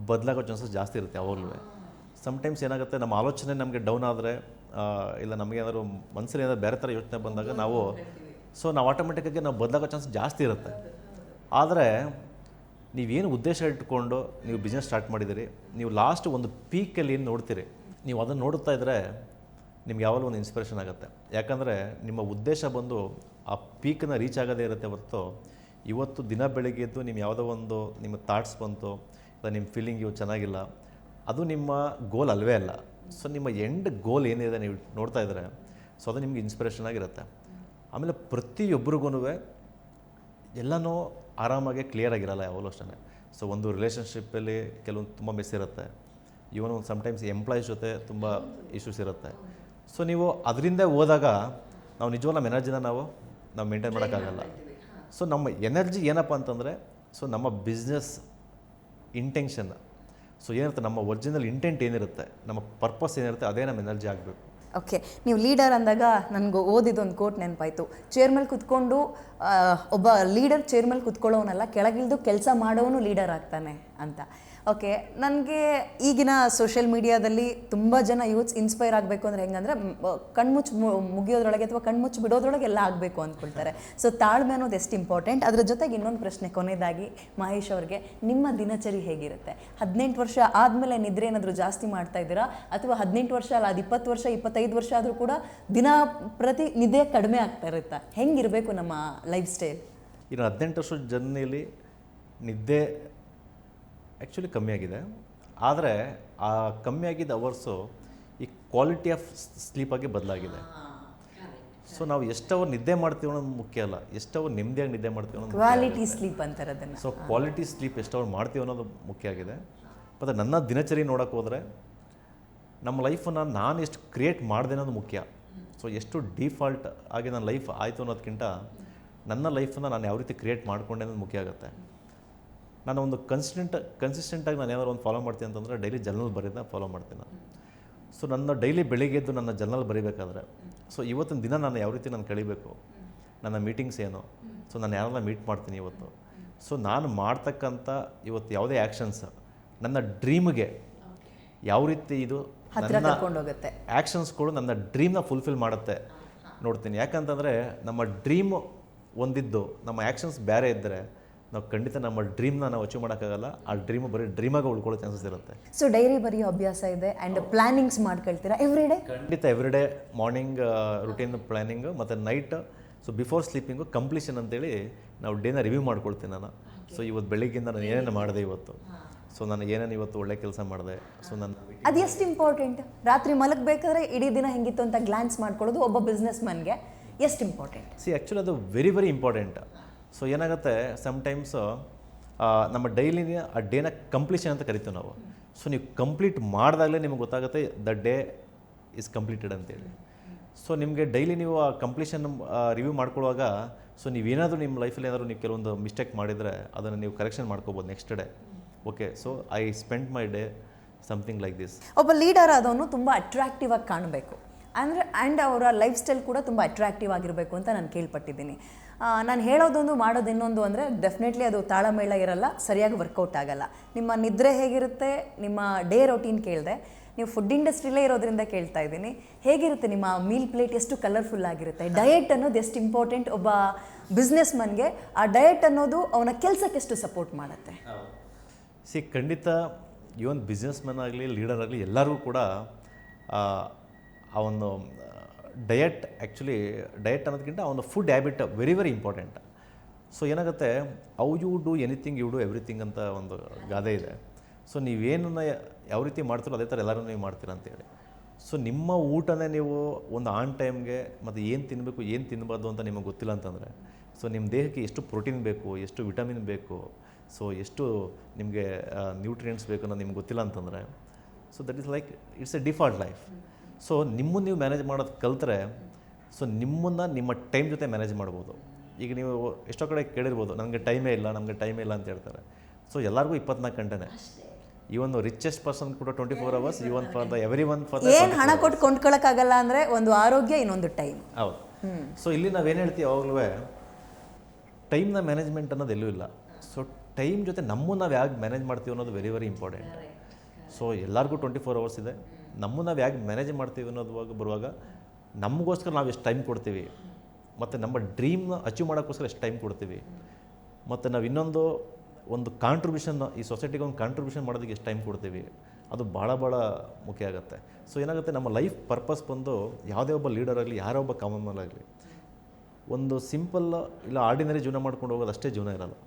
[SPEAKER 2] ಬದಲಾಗೋ ಚಾನ್ಸಸ್ ಜಾಸ್ತಿ ಇರುತ್ತೆ ಯಾವಾಗಲೂ. ಸಮ್ಟೈಮ್ಸ್ ಏನಾಗುತ್ತೆ, ನಮ್ಮ ಆಲೋಚನೆ ನಮಗೆ ಡೌನ್ ಆದರೆ, ಇಲ್ಲ ನಮಗೇನಾದ್ರು ಮನಸ್ಸಲ್ಲಿ ಏನಾದ್ರು ಬೇರೆ ಥರ ಯೋಚನೆ ಬಂದಾಗ ನಾವು ಆಟೋಮೆಟಿಕ್ಕಾಗಿ ನಾವು ಬದಲಾಗೋ ಚಾನ್ಸ್ ಜಾಸ್ತಿ ಇರುತ್ತೆ. ಆದರೆ ನೀವೇನು ಉದ್ದೇಶ ಇಟ್ಕೊಂಡು ನೀವು ಬಿಸ್ನೆಸ್ ಸ್ಟಾರ್ಟ್ ಮಾಡಿದ್ದೀರಿ, ನೀವು ಲಾಸ್ಟ್ ಒಂದು ಪೀಕಲ್ಲಿ ಏನು ನೋಡ್ತೀರಿ, ನೀವು ಅದನ್ನು ನೋಡುತ್ತಾ ಇದ್ದರೆ ನಿಮ್ಗೆ ಯಾವಾಗಲೂ ಒಂದು ಇನ್ಸ್ಪಿರೇಷನ್ ಆಗುತ್ತೆ. ಯಾಕಂದರೆ ನಿಮ್ಮ ಉದ್ದೇಶ ಬಂದು ಆ ಪೀಕನ್ನು ರೀಚ್ ಆಗೋದೇ ಇರುತ್ತೆ ಹೊರತು, ಇವತ್ತು ದಿನ ಬೆಳಗ್ಗೆ ಎದ್ದು ನಿಮ್ಮ ಯಾವುದೋ ಒಂದು ನಿಮ್ಮ ಥಾಟ್ಸ್ ಬಂತು, ಇಲ್ಲ ನಿಮ್ಮ ಫೀಲಿಂಗ್ ಇವು ಚೆನ್ನಾಗಿಲ್ಲ, ಅದು ನಿಮ್ಮ ಗೋಲ್ ಅಲ್ವೇ ಅಲ್ಲ. ಸೊ ನಿಮ್ಮ ಎಂಡ್ ಗೋಲ್ ಏನಿದೆ ನೀವು ನೋಡ್ತಾ ಇದ್ದರೆ, ಸೊ ಅದು ನಿಮಗೆ ಇನ್ಸ್ಪಿರೇಷನ್ ಆಗಿರುತ್ತೆ. ಆಮೇಲೆ ಪ್ರತಿಯೊಬ್ಬರಿಗೂ ಎಲ್ಲನೂ ಆರಾಮಾಗಿ ಕ್ಲಿಯರ್ ಆಗಿರಲ್ಲ ಯಾವಾಗಲೂ ಅಷ್ಟೇ. ಸೊ ಒಂದು ರಿಲೇಷನ್ಶಿಪ್ಪಲ್ಲಿ ಕೆಲವೊಂದು ತುಂಬ ಮಿಸ್ ಇರುತ್ತೆ, ಇವನು ಒಂದು ಸಮ್ಟೈಮ್ಸ್ ಎಂಪ್ಲಾಯೀಸ್ ಜೊತೆ ತುಂಬ ಇಶ್ಯೂಸ್ ಇರುತ್ತೆ. ಸೊ ನೀವು ಅದರಿಂದ ಹೋದಾಗ ನಾವು ನಿಜವಾಗ್ಲೂ ನಮ್ಮ ಎನರ್ಜಿನ ನಾವು ಮೇಂಟೈನ್ ಮಾಡೋಕ್ಕಾಗಲ್ಲ. ಸೊ ನಮ್ಮ ಎನರ್ಜಿ ಏನಪ್ಪ ಅಂತಂದರೆ, ಸೊ ನಮ್ಮ ಬಿಸ್ನೆಸ್ ಇಂಟೆನ್ಷನ್, ಸೊ ಏನಿರುತ್ತೆ, ನಮ್ಮ ಒರಿಜಿನಲ್ ಇಂಟೆಂಟ್ ಏನಿರುತ್ತೆ, ನಮ್ಮ ಪರ್ಪಸ್ ಏನಿರುತ್ತೆ, ಅದೇ ನಮ್ಮ ಎನರ್ಜಿ ಆಗಬೇಕು.
[SPEAKER 1] ಓಕೆ, ನೀವು ಲೀಡರ್ ಅಂದಾಗ ನನಗೆ ಓದಿದ್ದೊಂದು ಕೋಟ್ ನೆನಪಾಯಿತು. ಚೇರ್ ಮೇಲೆ ಕುತ್ಕೊಂಡು ಒಬ್ಬ ಲೀಡರ್ ಚೇರ್ ಮೇಲೆ ಕುತ್ಕೊಳ್ಳೋನಲ್ಲ, ಕೆಳಗಿಳಿದು ಕೆಲಸ ಮಾಡೋನು ಲೀಡರ್ ಆಗ್ತಾನೆ ಅಂತ. ಓಕೆ, ನನಗೆ ಈಗಿನ ಸೋಷಿಯಲ್ ಮೀಡಿಯಾದಲ್ಲಿ ತುಂಬ ಜನ ಯೂತ್ಸ್ ಇನ್ಸ್ಪೈರ್ ಆಗಬೇಕು ಅಂದರೆ ಹೆಂಗಂದರೆ, ಕಣ್ಮುಚ್ಚು ಮುಗಿಯೋದ್ರೊಳಗೆ ಅಥವಾ ಕಣ್ಮುಚ್ಚು ಬಿಡೋದ್ರೊಳಗೆ ಎಲ್ಲ ಆಗಬೇಕು ಅಂದ್ಕೊಳ್ತಾರೆ. ಸೊ ತಾಳ್ಮೆ ಅನ್ನೋದು ಎಷ್ಟು ಇಂಪಾರ್ಟೆಂಟ್. ಅದ್ರ ಜೊತೆಗೆ ಇನ್ನೊಂದು ಪ್ರಶ್ನೆ ಕೊನೆಯದಾಗಿ ಮಹೇಶ್ ಅವ್ರಿಗೆ, ನಿಮ್ಮ ದಿನಚರಿ ಹೇಗಿರುತ್ತೆ? 18 ವರ್ಷ ಆದಮೇಲೆ ನಿದ್ರೆ ಏನಾದರೂ ಜಾಸ್ತಿ ಮಾಡ್ತಾ ಇದ್ದೀರಾ, ಅಥವಾ 18 ವರ್ಷ ಅಲ್ಲ, ಅದು 20 ವರ್ಷ 25 ವರ್ಷ ಆದರೂ ಕೂಡ ದಿನ ಪ್ರತಿ ನಿದ್ದೆ ಕಡಿಮೆ ಆಗ್ತಾ ಇರುತ್ತಾ? ಹೆಂಗಿರಬೇಕು ನಮ್ಮ ಲೈಫ್ ಸ್ಟೈಲ್?
[SPEAKER 2] ಇನ್ನು 18 ವರ್ಷದ ಜರ್ನಿಲಿ ನಿದ್ದೆ ಆ್ಯಕ್ಚುಲಿ ಕಮ್ಮಿ ಆಗಿದೆ. ಆದರೆ ಆ ಕಮ್ಮಿ ಆಗಿದ್ದ ಅವರ್ಸು ಈ ಕ್ವಾಲಿಟಿ ಆಫ್ ಸ್ಲೀಪಾಗಿ ಬದಲಾಗಿದೆ. ಸೊ ನಾವು ಎಷ್ಟು ಅವರ್ ನಿದ್ದೆ ಮಾಡ್ತೀವಿ ಅನ್ನೋದು ಮುಖ್ಯ ಅಲ್ಲ, ಎಷ್ಟು ಅವರ್ ನೆಮ್ಮದಿಯಾಗಿ ನಿದ್ದೆ ಮಾಡ್ತೀವಿ ಅನ್ನೋದು
[SPEAKER 1] ಕ್ವಾಲಿಟಿ ಸ್ಲೀಪ್ ಅಂತಾರೆ ಅದನ್ನು.
[SPEAKER 2] ಸೊ ಕ್ವಾಲಿಟಿ ಸ್ಲೀಪ್ ಎಷ್ಟು ಅವರ್ ಮಾಡ್ತೀವಿ ಅನ್ನೋದು ಮುಖ್ಯ ಆಗಿದೆ. ಮತ್ತು ನನ್ನ ದಿನಚರಿ ನೋಡೋಕ್ಕೆ ಹೋದರೆ, ನಮ್ಮ ಲೈಫನ್ನು ನಾನು ಎಷ್ಟು ಕ್ರಿಯೇಟ್ ಮಾಡಿದೆ ಅನ್ನೋದು ಮುಖ್ಯ. ಸೊ ಎಷ್ಟು ಡಿಫಾಲ್ಟ್ ಆಗಿ ನನ್ನ ಲೈಫ್ ಆಯಿತು ಅನ್ನೋದಕ್ಕಿಂತ, ನನ್ನ ಲೈಫನ್ನು ನಾನು ಯಾವ ರೀತಿ ಕ್ರಿಯೇಟ್ ಮಾಡಿಕೊಂಡೆ ಅನ್ನೋದು ಮುಖ್ಯ ಆಗುತ್ತೆ. ನಾನು ಒಂದು ಕನ್ಸಿಸ್ಟೆಂಟಾಗಿ ನಾನು ಏನಾದ್ರು ಒಂದು ಫಾಲೋ ಮಾಡ್ತೀನಿ ಅಂತಂದರೆ, ಡೈಲಿ ಜರ್ನಲ್ ಬರೀದನ್ನ ಫಾಲೋ ಮಾಡ್ತೀನಿ ನಾನು. ಸೊ ನನ್ನ ಡೈಲಿ ಬೆಳಿಗ್ಗೆ ಎದ್ದು ನನ್ನ ಜರ್ನಲ್ ಬರೀಬೇಕಾದ್ರೆ, ಸೊ ಇವತ್ತಿನ ದಿನ ನಾನು ಯಾವ ರೀತಿ ನಾನು ಕಳಿಬೇಕು, ನನ್ನ ಮೀಟಿಂಗ್ಸ್ ಏನು, ಸೊ ನಾನು ಯಾರನ್ನ ಮೀಟ್ ಮಾಡ್ತೀನಿ ಇವತ್ತು, ಸೊ ನಾನು ಮಾಡ್ತಕ್ಕಂಥ ಇವತ್ತು ಯಾವುದೇ ಆ್ಯಕ್ಷನ್ಸ್ ನನ್ನ ಡ್ರೀಮ್ಗೆ ಯಾವ ರೀತಿ ಇದು ನನ್ನ ಆ್ಯಕ್ಷನ್ಸ್ಗಳು ನನ್ನ ಡ್ರೀಮ್ನ ಫುಲ್ಫಿಲ್ ಮಾಡುತ್ತೆ ನೋಡ್ತೀನಿ. ಯಾಕಂತಂದರೆ ನಮ್ಮ ಡ್ರೀಮ್ ಒಂದಿದ್ದು ನಮ್ಮ ಆ್ಯಕ್ಷನ್ಸ್ ಬೇರೆ ಇದ್ದರೆ, ನಾವು ಖಂಡಿತ ನಮ್ಮ ಡ್ರೀಮ್ನ ನಾವು ಅಚೀವ್ ಮಾಡೋಕ್ಕಾಗಲ್ಲ. ಆ ಡ್ರೀಮು ಬರೀ ಡ್ರೀಮಾಗ ಉಳ್ಕೊಳ್ಳೋ ಚಾನ್ಸಸ್ ಇರುತ್ತೆ.
[SPEAKER 1] ಸೊ ಡೈರಿ ಬರೆಯೋ ಅಭ್ಯಾಸ ಇದೆ ಆ್ಯಂಡ್ ಪ್ಲಾನಿಂಗ್ಸ್ ಮಾಡ್ಕೊಳ್ತೀರಾ ಎವ್ರಿ ಡೇ?
[SPEAKER 2] ಖಂಡಿತ every day morning routine planning, ಮತ್ತು night so before sleeping completion ಅಂತೇಳಿ ನಾವು ಡೇನ ರಿವ್ಯೂ ಮಾಡ್ಕೊಳ್ತೀನಿ ನಾನು. ಸೊ ಇವತ್ತು ಬೆಳಿಗ್ಗೆಯಿಂದ ನಾನು ಏನೇನು ಮಾಡಿದೆ ಇವತ್ತು, ಸೊ ನಾನು ಏನೇನು ಇವತ್ತು ಒಳ್ಳೆ ಕೆಲಸ ಮಾಡಿದೆ, ಸೊ ನನ್ನ
[SPEAKER 1] ಅದು ಎಷ್ಟು ಇಂಪಾರ್ಟೆಂಟ್? ರಾತ್ರಿ ಮಲಗಬೇಕಾದ್ರೆ ಇಡೀ ದಿನ ಹೆಂಗಿತ್ತು ಅಂತ ಗ್ಲಾನ್ಸ್ ಮಾಡ್ಕೊಳ್ಳೋದು ಒಬ್ಬ ಬಿಸ್ನೆಸ್ ಮನ್ಗೆ ಎಷ್ಟು ಇಂಪಾರ್ಟೆಂಟ್?
[SPEAKER 2] ಸಿ ಆ್ಯಕ್ಚುಲಿ ಅದು ವೆರಿ ವೆರಿ ಇಂಪಾರ್ಟೆಂಟ್. ಸೊ ಏನಾಗುತ್ತೆ ಸಮ್ಟೈಮ್ಸ್ ನಮ್ಮ ಡೈಲಿನ ಆ ಡೇನ ಕಂಪ್ಲೀಷನ್ ಅಂತ ಕರಿತೀವಿ ನಾವು. ಸೊ ನೀವು ಕಂಪ್ಲೀಟ್ ಮಾಡಿದಾಗಲೇ ನಿಮಗೆ ಗೊತ್ತಾಗುತ್ತೆ ದ ಡೇ ಇಸ್ ಕಂಪ್ಲೀಟೆಡ್ ಅಂತೇಳಿ. ಸೊ ನಿಮಗೆ ಡೈಲಿ ನೀವು ಆ ಕಂಪ್ಲೀಷನ್ ರಿವ್ಯೂ ಮಾಡ್ಕೊಳ್ಳುವಾಗ ಸೊ ನೀವೇನಾದರೂ ನಿಮ್ಮ ಲೈಫಲ್ಲಿ ಏನಾದರೂ ನೀವು ಕೆಲವೊಂದು ಮಿಸ್ಟೇಕ್ ಮಾಡಿದರೆ ಅದನ್ನು ನೀವು ಕರೆಕ್ಷನ್ ಮಾಡ್ಕೋಬೋದು next day. Okay, so I spend my day something like this.
[SPEAKER 1] ಒಬ್ಬ ಲೀಡರ್ ಆದವನು ತುಂಬ ಅಟ್ರಾಕ್ಟಿವ್ ಆಗಿ ಕಾಣಬೇಕು ಅಂದರೆ ಆ್ಯಂಡ್ ಅವರ ಲೈಫ್ ಸ್ಟೈಲ್ ಕೂಡ ತುಂಬ ಅಟ್ರಾಕ್ಟಿವ್ ಆಗಿರಬೇಕು ಅಂತ ನಾನು ಕೇಳ್ಪಟ್ಟಿದ್ದೀನಿ. ನಾನು ಹೇಳೋದೊಂದು ಮಾಡೋದು ಇನ್ನೊಂದು ಅಂದರೆ ಡೆಫಿನೆಟ್ಲಿ ಅದು ತಾಳಮೇಳ ಇರಲ್ಲ, ಸರಿಯಾಗಿ ವರ್ಕೌಟ್ ಆಗಲ್ಲ. ನಿಮ್ಮ ನಿದ್ರೆ ಹೇಗಿರುತ್ತೆ, ನಿಮ್ಮ ಡೇ ರೊಟೀನ್ ಕೇಳಿದೆ, ನೀವು ಫುಡ್ ಇಂಡಸ್ಟ್ರಿಲೇ ಇರೋದ್ರಿಂದ ಕೇಳ್ತಾ ಇದ್ದೀನಿ, ಹೇಗಿರುತ್ತೆ ನಿಮ್ಮ ಮೀಲ್ ಪ್ಲೇಟ್, ಎಷ್ಟು ಕಲರ್ಫುಲ್ ಆಗಿರುತ್ತೆ? ಡಯಟ್ ಅನ್ನೋದು ಎಷ್ಟು ಇಂಪಾರ್ಟೆಂಟ್ ಒಬ್ಬ ಬಿಸ್ನೆಸ್ ಮನ್ಗೆ, ಆ ಡಯಟ್ ಅನ್ನೋದು ಅವನ ಕೆಲಸಕ್ಕೆ ಎಷ್ಟು ಸಪೋರ್ಟ್ ಮಾಡುತ್ತೆ?
[SPEAKER 2] ಖಂಡಿತ ಈ ಒಂದು ಬಿಸ್ನೆಸ್ ಮ್ಯಾನ್ ಆಗಲಿ ಲೀಡರ್ ಆಗಲಿ ಎಲ್ಲರಿಗೂ ಕೂಡ ಆ ಒಂದು ಡಯಟ್ ಡಯಟ್ ಅನ್ನೋದಕ್ಕಿಂತ ಆ ಒಂದು food habit very very important. So ಏನಾಗುತ್ತೆ, how you do anything you do everything ಅಂತ ಒಂದು ಗಾದೆ ಇದೆ. ಸೊ ನೀವೇನನ್ನ ಯಾವ ರೀತಿ ಮಾಡ್ತೀರೋ ಅದೇ ಥರ ಎಲ್ಲರೂ ನೀವು ಮಾಡ್ತೀರಾ ಅಂತೇಳಿ. ಸೊ ನಿಮ್ಮ ಊಟನೇ ನೀವು ಒಂದು ಆನ್ ಟೈಮ್ಗೆ ಮತ್ತು ಏನು ತಿನ್ನಬೇಕು ಏನು ತಿನ್ನಬಾರ್ದು ಅಂತ ನಿಮಗೆ ಗೊತ್ತಿಲ್ಲ ಅಂತಂದರೆ, ಸೊ ನಿಮ್ಮ ದೇಹಕ್ಕೆ ಎಷ್ಟು ಪ್ರೋಟೀನ್ ಬೇಕು, ಎಷ್ಟು ವಿಟಮಿನ್ ಬೇಕು, ಸೊ ಎಷ್ಟು ನಿಮಗೆ ನ್ಯೂಟ್ರಿಯೆಂಟ್ಸ್ ಬೇಕು ಅನ್ನೋದು ನಿಮ್ಗೆ ಗೊತ್ತಿಲ್ಲ ಅಂತಂದರೆ, so that is like it's A default life. So ನಿಮ್ಮನ್ನು ನೀವು ಮ್ಯಾನೇಜ್ ಮಾಡೋದು ಕಲ್ತ್ರೆ ಸೊ ನಿಮ್ಮನ್ನು ನಿಮ್ಮ ಟೈಮ್ ಜೊತೆ ಮ್ಯಾನೇಜ್ ಮಾಡ್ಬೋದು. ಈಗ ನೀವು ಎಷ್ಟೋ ಕಡೆ ಕೇಳಿರ್ಬೋದು, ನಮಗೆ ಟೈಮೇ ಇಲ್ಲ ಅಂತ ಹೇಳ್ತಾರೆ. ಸೊ ಎಲ್ಲರಿಗೂ 24 ಗಂಟೆನೇ. ಈ ಒಂದು ರಿಚೆಸ್ಟ್ ಪರ್ಸನ್ ಕೂಡ 24 hours, even for the every one for
[SPEAKER 1] ಏನು ಹಣ ಕೊಟ್ಟು ಕೊಂಡ್ಕೊಳ್ಳೋಕ್ಕಾಗಲ್ಲ ಅಂದರೆ ಒಂದು ಆರೋಗ್ಯ, ಇನ್ನೊಂದು ಟೈಮ್.
[SPEAKER 2] ಹೌದು. ಸೊ ಇಲ್ಲಿ ನಾವೇನು ಹೇಳ್ತೀವಿ ಯಾವಾಗಲೂ ಟೈಮ್ನ ಮ್ಯಾನೇಜ್ಮೆಂಟ್ ಅನ್ನೋದು ಎಲ್ಲೂ ಇಲ್ಲ. ಸೊ ಟೈಮ್ ಜೊತೆ ನಮ್ಮನ್ನು ನಾವು ಹೇಗೆ ಮ್ಯಾನೇಜ್ ಮಾಡ್ತೀವಿ ಅನ್ನೋದು ವೆರಿ ವೆರಿ ಇಂಪಾರ್ಟೆಂಟ್. ಸೊ ಎಲ್ಲರಿಗೂ 24 hours ಇದೆ. ನಮ್ಮನ್ನು ನಾವು ಹೇಗೆ ಮ್ಯಾನೇಜ್ ಮಾಡ್ತೀವಿ ಅನ್ನೋದು ಬರುವಾಗ ನಮಗೋಸ್ಕರ ನಾವು ಎಷ್ಟು ಟೈಮ್ ಕೊಡ್ತೀವಿ, ಮತ್ತು ನಮ್ಮ ಡ್ರೀಮ್ನ ಅಚೀವ್ ಮಾಡೋಕ್ಕೋಸ್ಕರ ಎಷ್ಟು ಟೈಮ್ ಕೊಡ್ತೀವಿ, ಮತ್ತು ನಾವು ಇನ್ನೊಂದು ಒಂದು ಕಾಂಟ್ರಿಬ್ಯೂಷನ್ ಈ ಸೊಸೈಟಿಗೆ ಒಂದು ಕಾಂಟ್ರಿಬ್ಯೂಷನ್ ಮಾಡೋದಕ್ಕೆ ಎಷ್ಟು ಟೈಮ್ ಕೊಡ್ತೀವಿ, ಅದು ಭಾಳ ಮುಖ್ಯ ಆಗುತ್ತೆ. ಸೊ ಏನಾಗುತ್ತೆ, ನಮ್ಮ ಲೈಫ್ ಪರ್ಪಸ್ ಬಂದು ಯಾವುದೇ ಒಬ್ಬ ಲೀಡರ್ ಆಗಲಿ, ಯಾರೋ ಒಬ್ಬ ಕಾಮನ್ ಮ್ಯಾನ್ ಆಗಲಿ, ಒಂದು ಸಿಂಪಲ್ ಇಲ್ಲ ಆರ್ಡಿನರಿ ಜೀವನ ಮಾಡ್ಕೊಂಡು ಹೋಗೋದು ಅಷ್ಟೇ ಜೀವನ ಇರಲ್ಲ.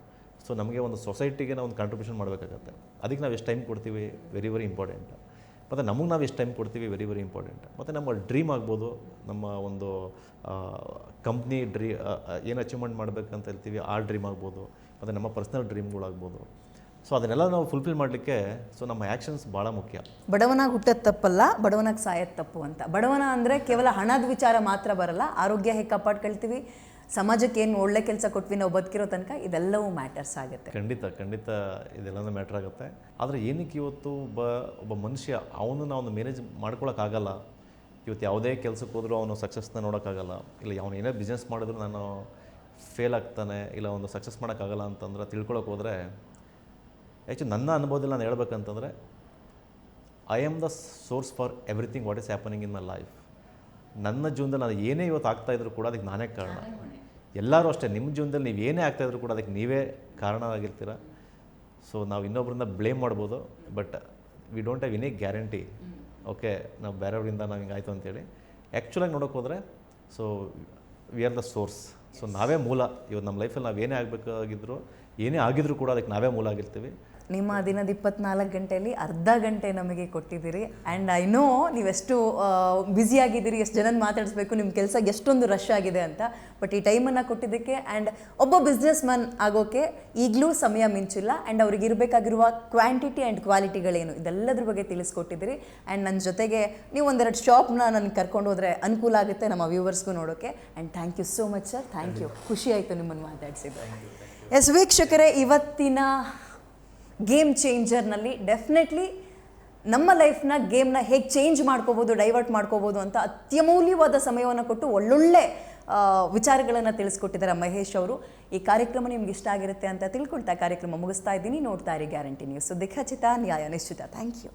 [SPEAKER 2] ಸೊ ನಮಗೆ ಒಂದು ಸೊಸೈಟಿಗೆ ನಾವು ಒಂದು ಕಾಂಟ್ರಿಬ್ಯೂಷನ್ ಮಾಡಬೇಕಾಗತ್ತೆ. ಅದಕ್ಕೆ ನಾವು ಎಷ್ಟು ಟೈಮ್ ಕೊಡ್ತೀವಿ ವೆರಿ ವೆರಿ ಇಂಪಾರ್ಟೆಂಟ್. ಮತ್ತು ನಮಗೆ ನಾವು ಎಷ್ಟು ಟೈಮ್ ಕೊಡ್ತೀವಿ ವೆರಿ ವೆರಿ ಇಂಪಾರ್ಟೆಂಟ್. ಮತ್ತು ನಮ್ಮ ಡ್ರೀಮ್ ಆಗ್ಬೋದು, ನಮ್ಮ ಒಂದು ಕಂಪ್ನಿ ಏನು ಅಚೀವ್ಮೆಂಟ್ ಮಾಡಬೇಕಂತ ಹೇಳ್ತೀವಿ ಆ ಡ್ರೀಮ್ ಆಗ್ಬೋದು, ಮತ್ತು ನಮ್ಮ ಪರ್ಸ್ನಲ್ ಡ್ರೀಮ್ಗಳಾಗ್ಬೋದು. ಸೊ ಅದನ್ನೆಲ್ಲ ನಾವು ಫುಲ್ಫಿಲ್ ಮಾಡಲಿಕ್ಕೆ ಸೊ ನಮ್ಮ ಆ್ಯಕ್ಷನ್ಸ್ ಭಾಳ ಮುಖ್ಯ.
[SPEAKER 1] ಬಡವನಾಗಿ ಹುಟ್ಟೋದು ತಪ್ಪಲ್ಲ, ಬಡವನಾಗಿ ಸಾಯೋದು ತಪ್ಪು ಅಂತ. ಬಡವನ ಅಂದರೆ ಕೇವಲ ಹಣದ ವಿಚಾರ ಮಾತ್ರ ಬರಲ್ಲ, ಆರೋಗ್ಯ ಹೇಗೆ ಕಾಪಾಡ್ಕೊಳ್ತೀವಿ, ಸಮಾಜಕ್ಕೆ ಏನು ಒಳ್ಳೆ ಕೆಲಸ ಕೊಟ್ವಿ ನಾವು ಬದುಕಿರೋ ತನಕ, ಇದೆಲ್ಲವೂ ಮ್ಯಾಟರ್ಸ್ ಆಗುತ್ತೆ.
[SPEAKER 2] ಖಂಡಿತ ಇದೆಲ್ಲನೂ ಮ್ಯಾಟ್ರ್ ಆಗುತ್ತೆ. ಆದರೆ ಏನಕ್ಕೆ ಇವತ್ತು ಒಬ್ಬ ಮನುಷ್ಯ ಅವನು ಮ್ಯಾನೇಜ್ ಮಾಡ್ಕೊಳಕ್ಕಾಗಲ್ಲ. ಇವತ್ತು ಯಾವುದೇ ಕೆಲಸಕ್ಕೆ ಹೋದರೂ ಅವನು ಸಕ್ಸಸ್ನ ನೋಡೋಕ್ಕಾಗಲ್ಲ, ಇಲ್ಲ ಅವನು ಏನೇ ಬಿಸ್ನೆಸ್ ಮಾಡಿದ್ರು ನಾನು ಫೇಲ್ ಆಗ್ತಾನೆ, ಇಲ್ಲ ಒಂದು ಸಕ್ಸಸ್ ಮಾಡೋಕ್ಕಾಗಲ್ಲ ಅಂತಂದ್ರೆ ತಿಳ್ಕೊಳಕ್ಕೆ ಹೋದರೆ, ಆ್ಯಕ್ಚುಲಿ ನನ್ನ ಅನುಭವದಲ್ಲಿ ನಾನು ಹೇಳ್ಬೇಕಂತಂದರೆ I am the source for everything what is happening in my life. ನನ್ನ ಜೀವನದಲ್ಲಿ ನಾನು ಏನೇ ಇವತ್ತು ಆಗ್ತಾಯಿದ್ರು ಕೂಡ ಅದಕ್ಕೆ ನಾನೇ ಕಾರಣ. ಎಲ್ಲರೂ ಅಷ್ಟೇ, ನಿಮ್ಮ ಜೀವನದಲ್ಲಿ ನೀವು ಏನೇ ಆಗ್ತಾಯಿದ್ರು ಕೂಡ ಅದಕ್ಕೆ ನೀವೇ ಕಾರಣ ಆಗಿರ್ತೀರ. ಸೊ ನಾವು ಇನ್ನೊಬ್ಬರನ್ನ ಬ್ಲೇಮ್ ಮಾಡ್ಬೋದು, but we don't have any guarantee. Okay, ನಾವು ಬೇರೆಯವರಿಂದ ನಾವು ಹಿಂಗಾಯ್ತು ಅಂತೇಳಿ ಆ್ಯಕ್ಚುಲಾಗಿ ನೋಡೋಕೆ ಹೋದರೆ so we are the source. So ನಾವೇ ಮೂಲ. ಇವತ್ತು ನಮ್ಮ ಲೈಫಲ್ಲಿ ನಾವು ಏನೇ ಆಗಬೇಕಾಗಿದ್ರು, ಏನೇ ಆಗಿದ್ರು ಕೂಡ ಅದಕ್ಕೆ ನಾವೇ ಮೂಲ ಆಗಿರ್ತೀವಿ.
[SPEAKER 1] ನಿಮ್ಮ ದಿನದ 24 ಗಂಟೆಯಲ್ಲಿ ಅರ್ಧ ಗಂಟೆ ನಮಗೆ ಕೊಟ್ಟಿದ್ದೀರಿ. ಆ್ಯಂಡ್ ಐ ನೋ ನೀವೆಷ್ಟು ಬ್ಯುಸಿಯಾಗಿದ್ದೀರಿ, ಎಷ್ಟು ಜನನ ಮಾತಾಡಿಸ್ಬೇಕು, ನಿಮ್ಮ ಕೆಲಸ ಎಷ್ಟೊಂದು ರಶ್ ಆಗಿದೆ ಅಂತ. ಬಟ್ ಈ ಟೈಮನ್ನು ಕೊಟ್ಟಿದ್ದಕ್ಕೆ, ಆ್ಯಂಡ್ ಒಬ್ಬ ಬಿಸ್ನೆಸ್ ಮ್ಯಾನ್ ಆಗೋಕ್ಕೆ ಈಗಲೂ ಸಮಯ ಮಿಂಚಿಲ್ಲ. ಆ್ಯಂಡ್ ಅವ್ರಿಗೆ ಇರಬೇಕಾಗಿರುವ ಕ್ವಾಂಟಿಟಿ ಆ್ಯಂಡ್ ಕ್ವಾಲಿಟಿಗಳೇನು, ಇದೆಲ್ಲದ್ರ ಬಗ್ಗೆ ತಿಳಿಸ್ಕೊಟ್ಟಿದ್ದೀರಿ. ಆ್ಯಂಡ್ ನನ್ನ ಜೊತೆಗೆ ನೀವು ಒಂದೆರಡು ಶಾಪ್ನ ನನಗೆ ಕರ್ಕೊಂಡು ಹೋದರೆ ಅನುಕೂಲ ಆಗುತ್ತೆ ನಮ್ಮ ವ್ಯೂವರ್ಸ್ಗೂ ನೋಡೋಕ್ಕೆ. And thank you so much sir, thank you. ಖುಷಿ ಆಯಿತು ನಿಮ್ಮನ್ನು ಮಾತಾಡಿಸಿದ್ದು. ಎಸ್ ವೀಕ್ಷಕರೇ, ಇವತ್ತಿನ ಗೇಮ್ ಚೇಂಜರ್ನಲ್ಲಿ ಡೆಫಿನೆಟ್ಲಿ ನಮ್ಮ ಲೈಫ್ನ ಗೇಮ್ನ ಹೇಗೆ ಚೇಂಜ್ ಮಾಡ್ಕೋಬೋದು, ಡೈವರ್ಟ್ ಮಾಡ್ಕೋಬೋದು ಅಂತ ಅತ್ಯಮೂಲ್ಯವಾದ ಸಮಯವನ್ನು ಕೊಟ್ಟು ಒಳ್ಳೊಳ್ಳೆ ವಿಚಾರಗಳನ್ನು ತಿಳಿಸ್ಕೊಟ್ಟಿದ್ದಾರೆ ಮಹೇಶ್ ಅವರು. ಈ ಕಾರ್ಯಕ್ರಮ ನಿಮ್ಗೆ ಇಷ್ಟ ಆಗಿರುತ್ತೆ ಅಂತ ತಿಳ್ಕೊಳ್ತಾ ಕಾರ್ಯಕ್ರಮ ಮುಗಿಸ್ತಾ ಇದ್ದೀನಿ. ನೋಡ್ತಾ ಇರಿ ಗ್ಯಾರಂಟಿ ನ್ಯೂಸ್. ಸುದ್ದಿ ಖಚಿತ, ನ್ಯಾಯ ನಿಶ್ಚಿತ. Thank you.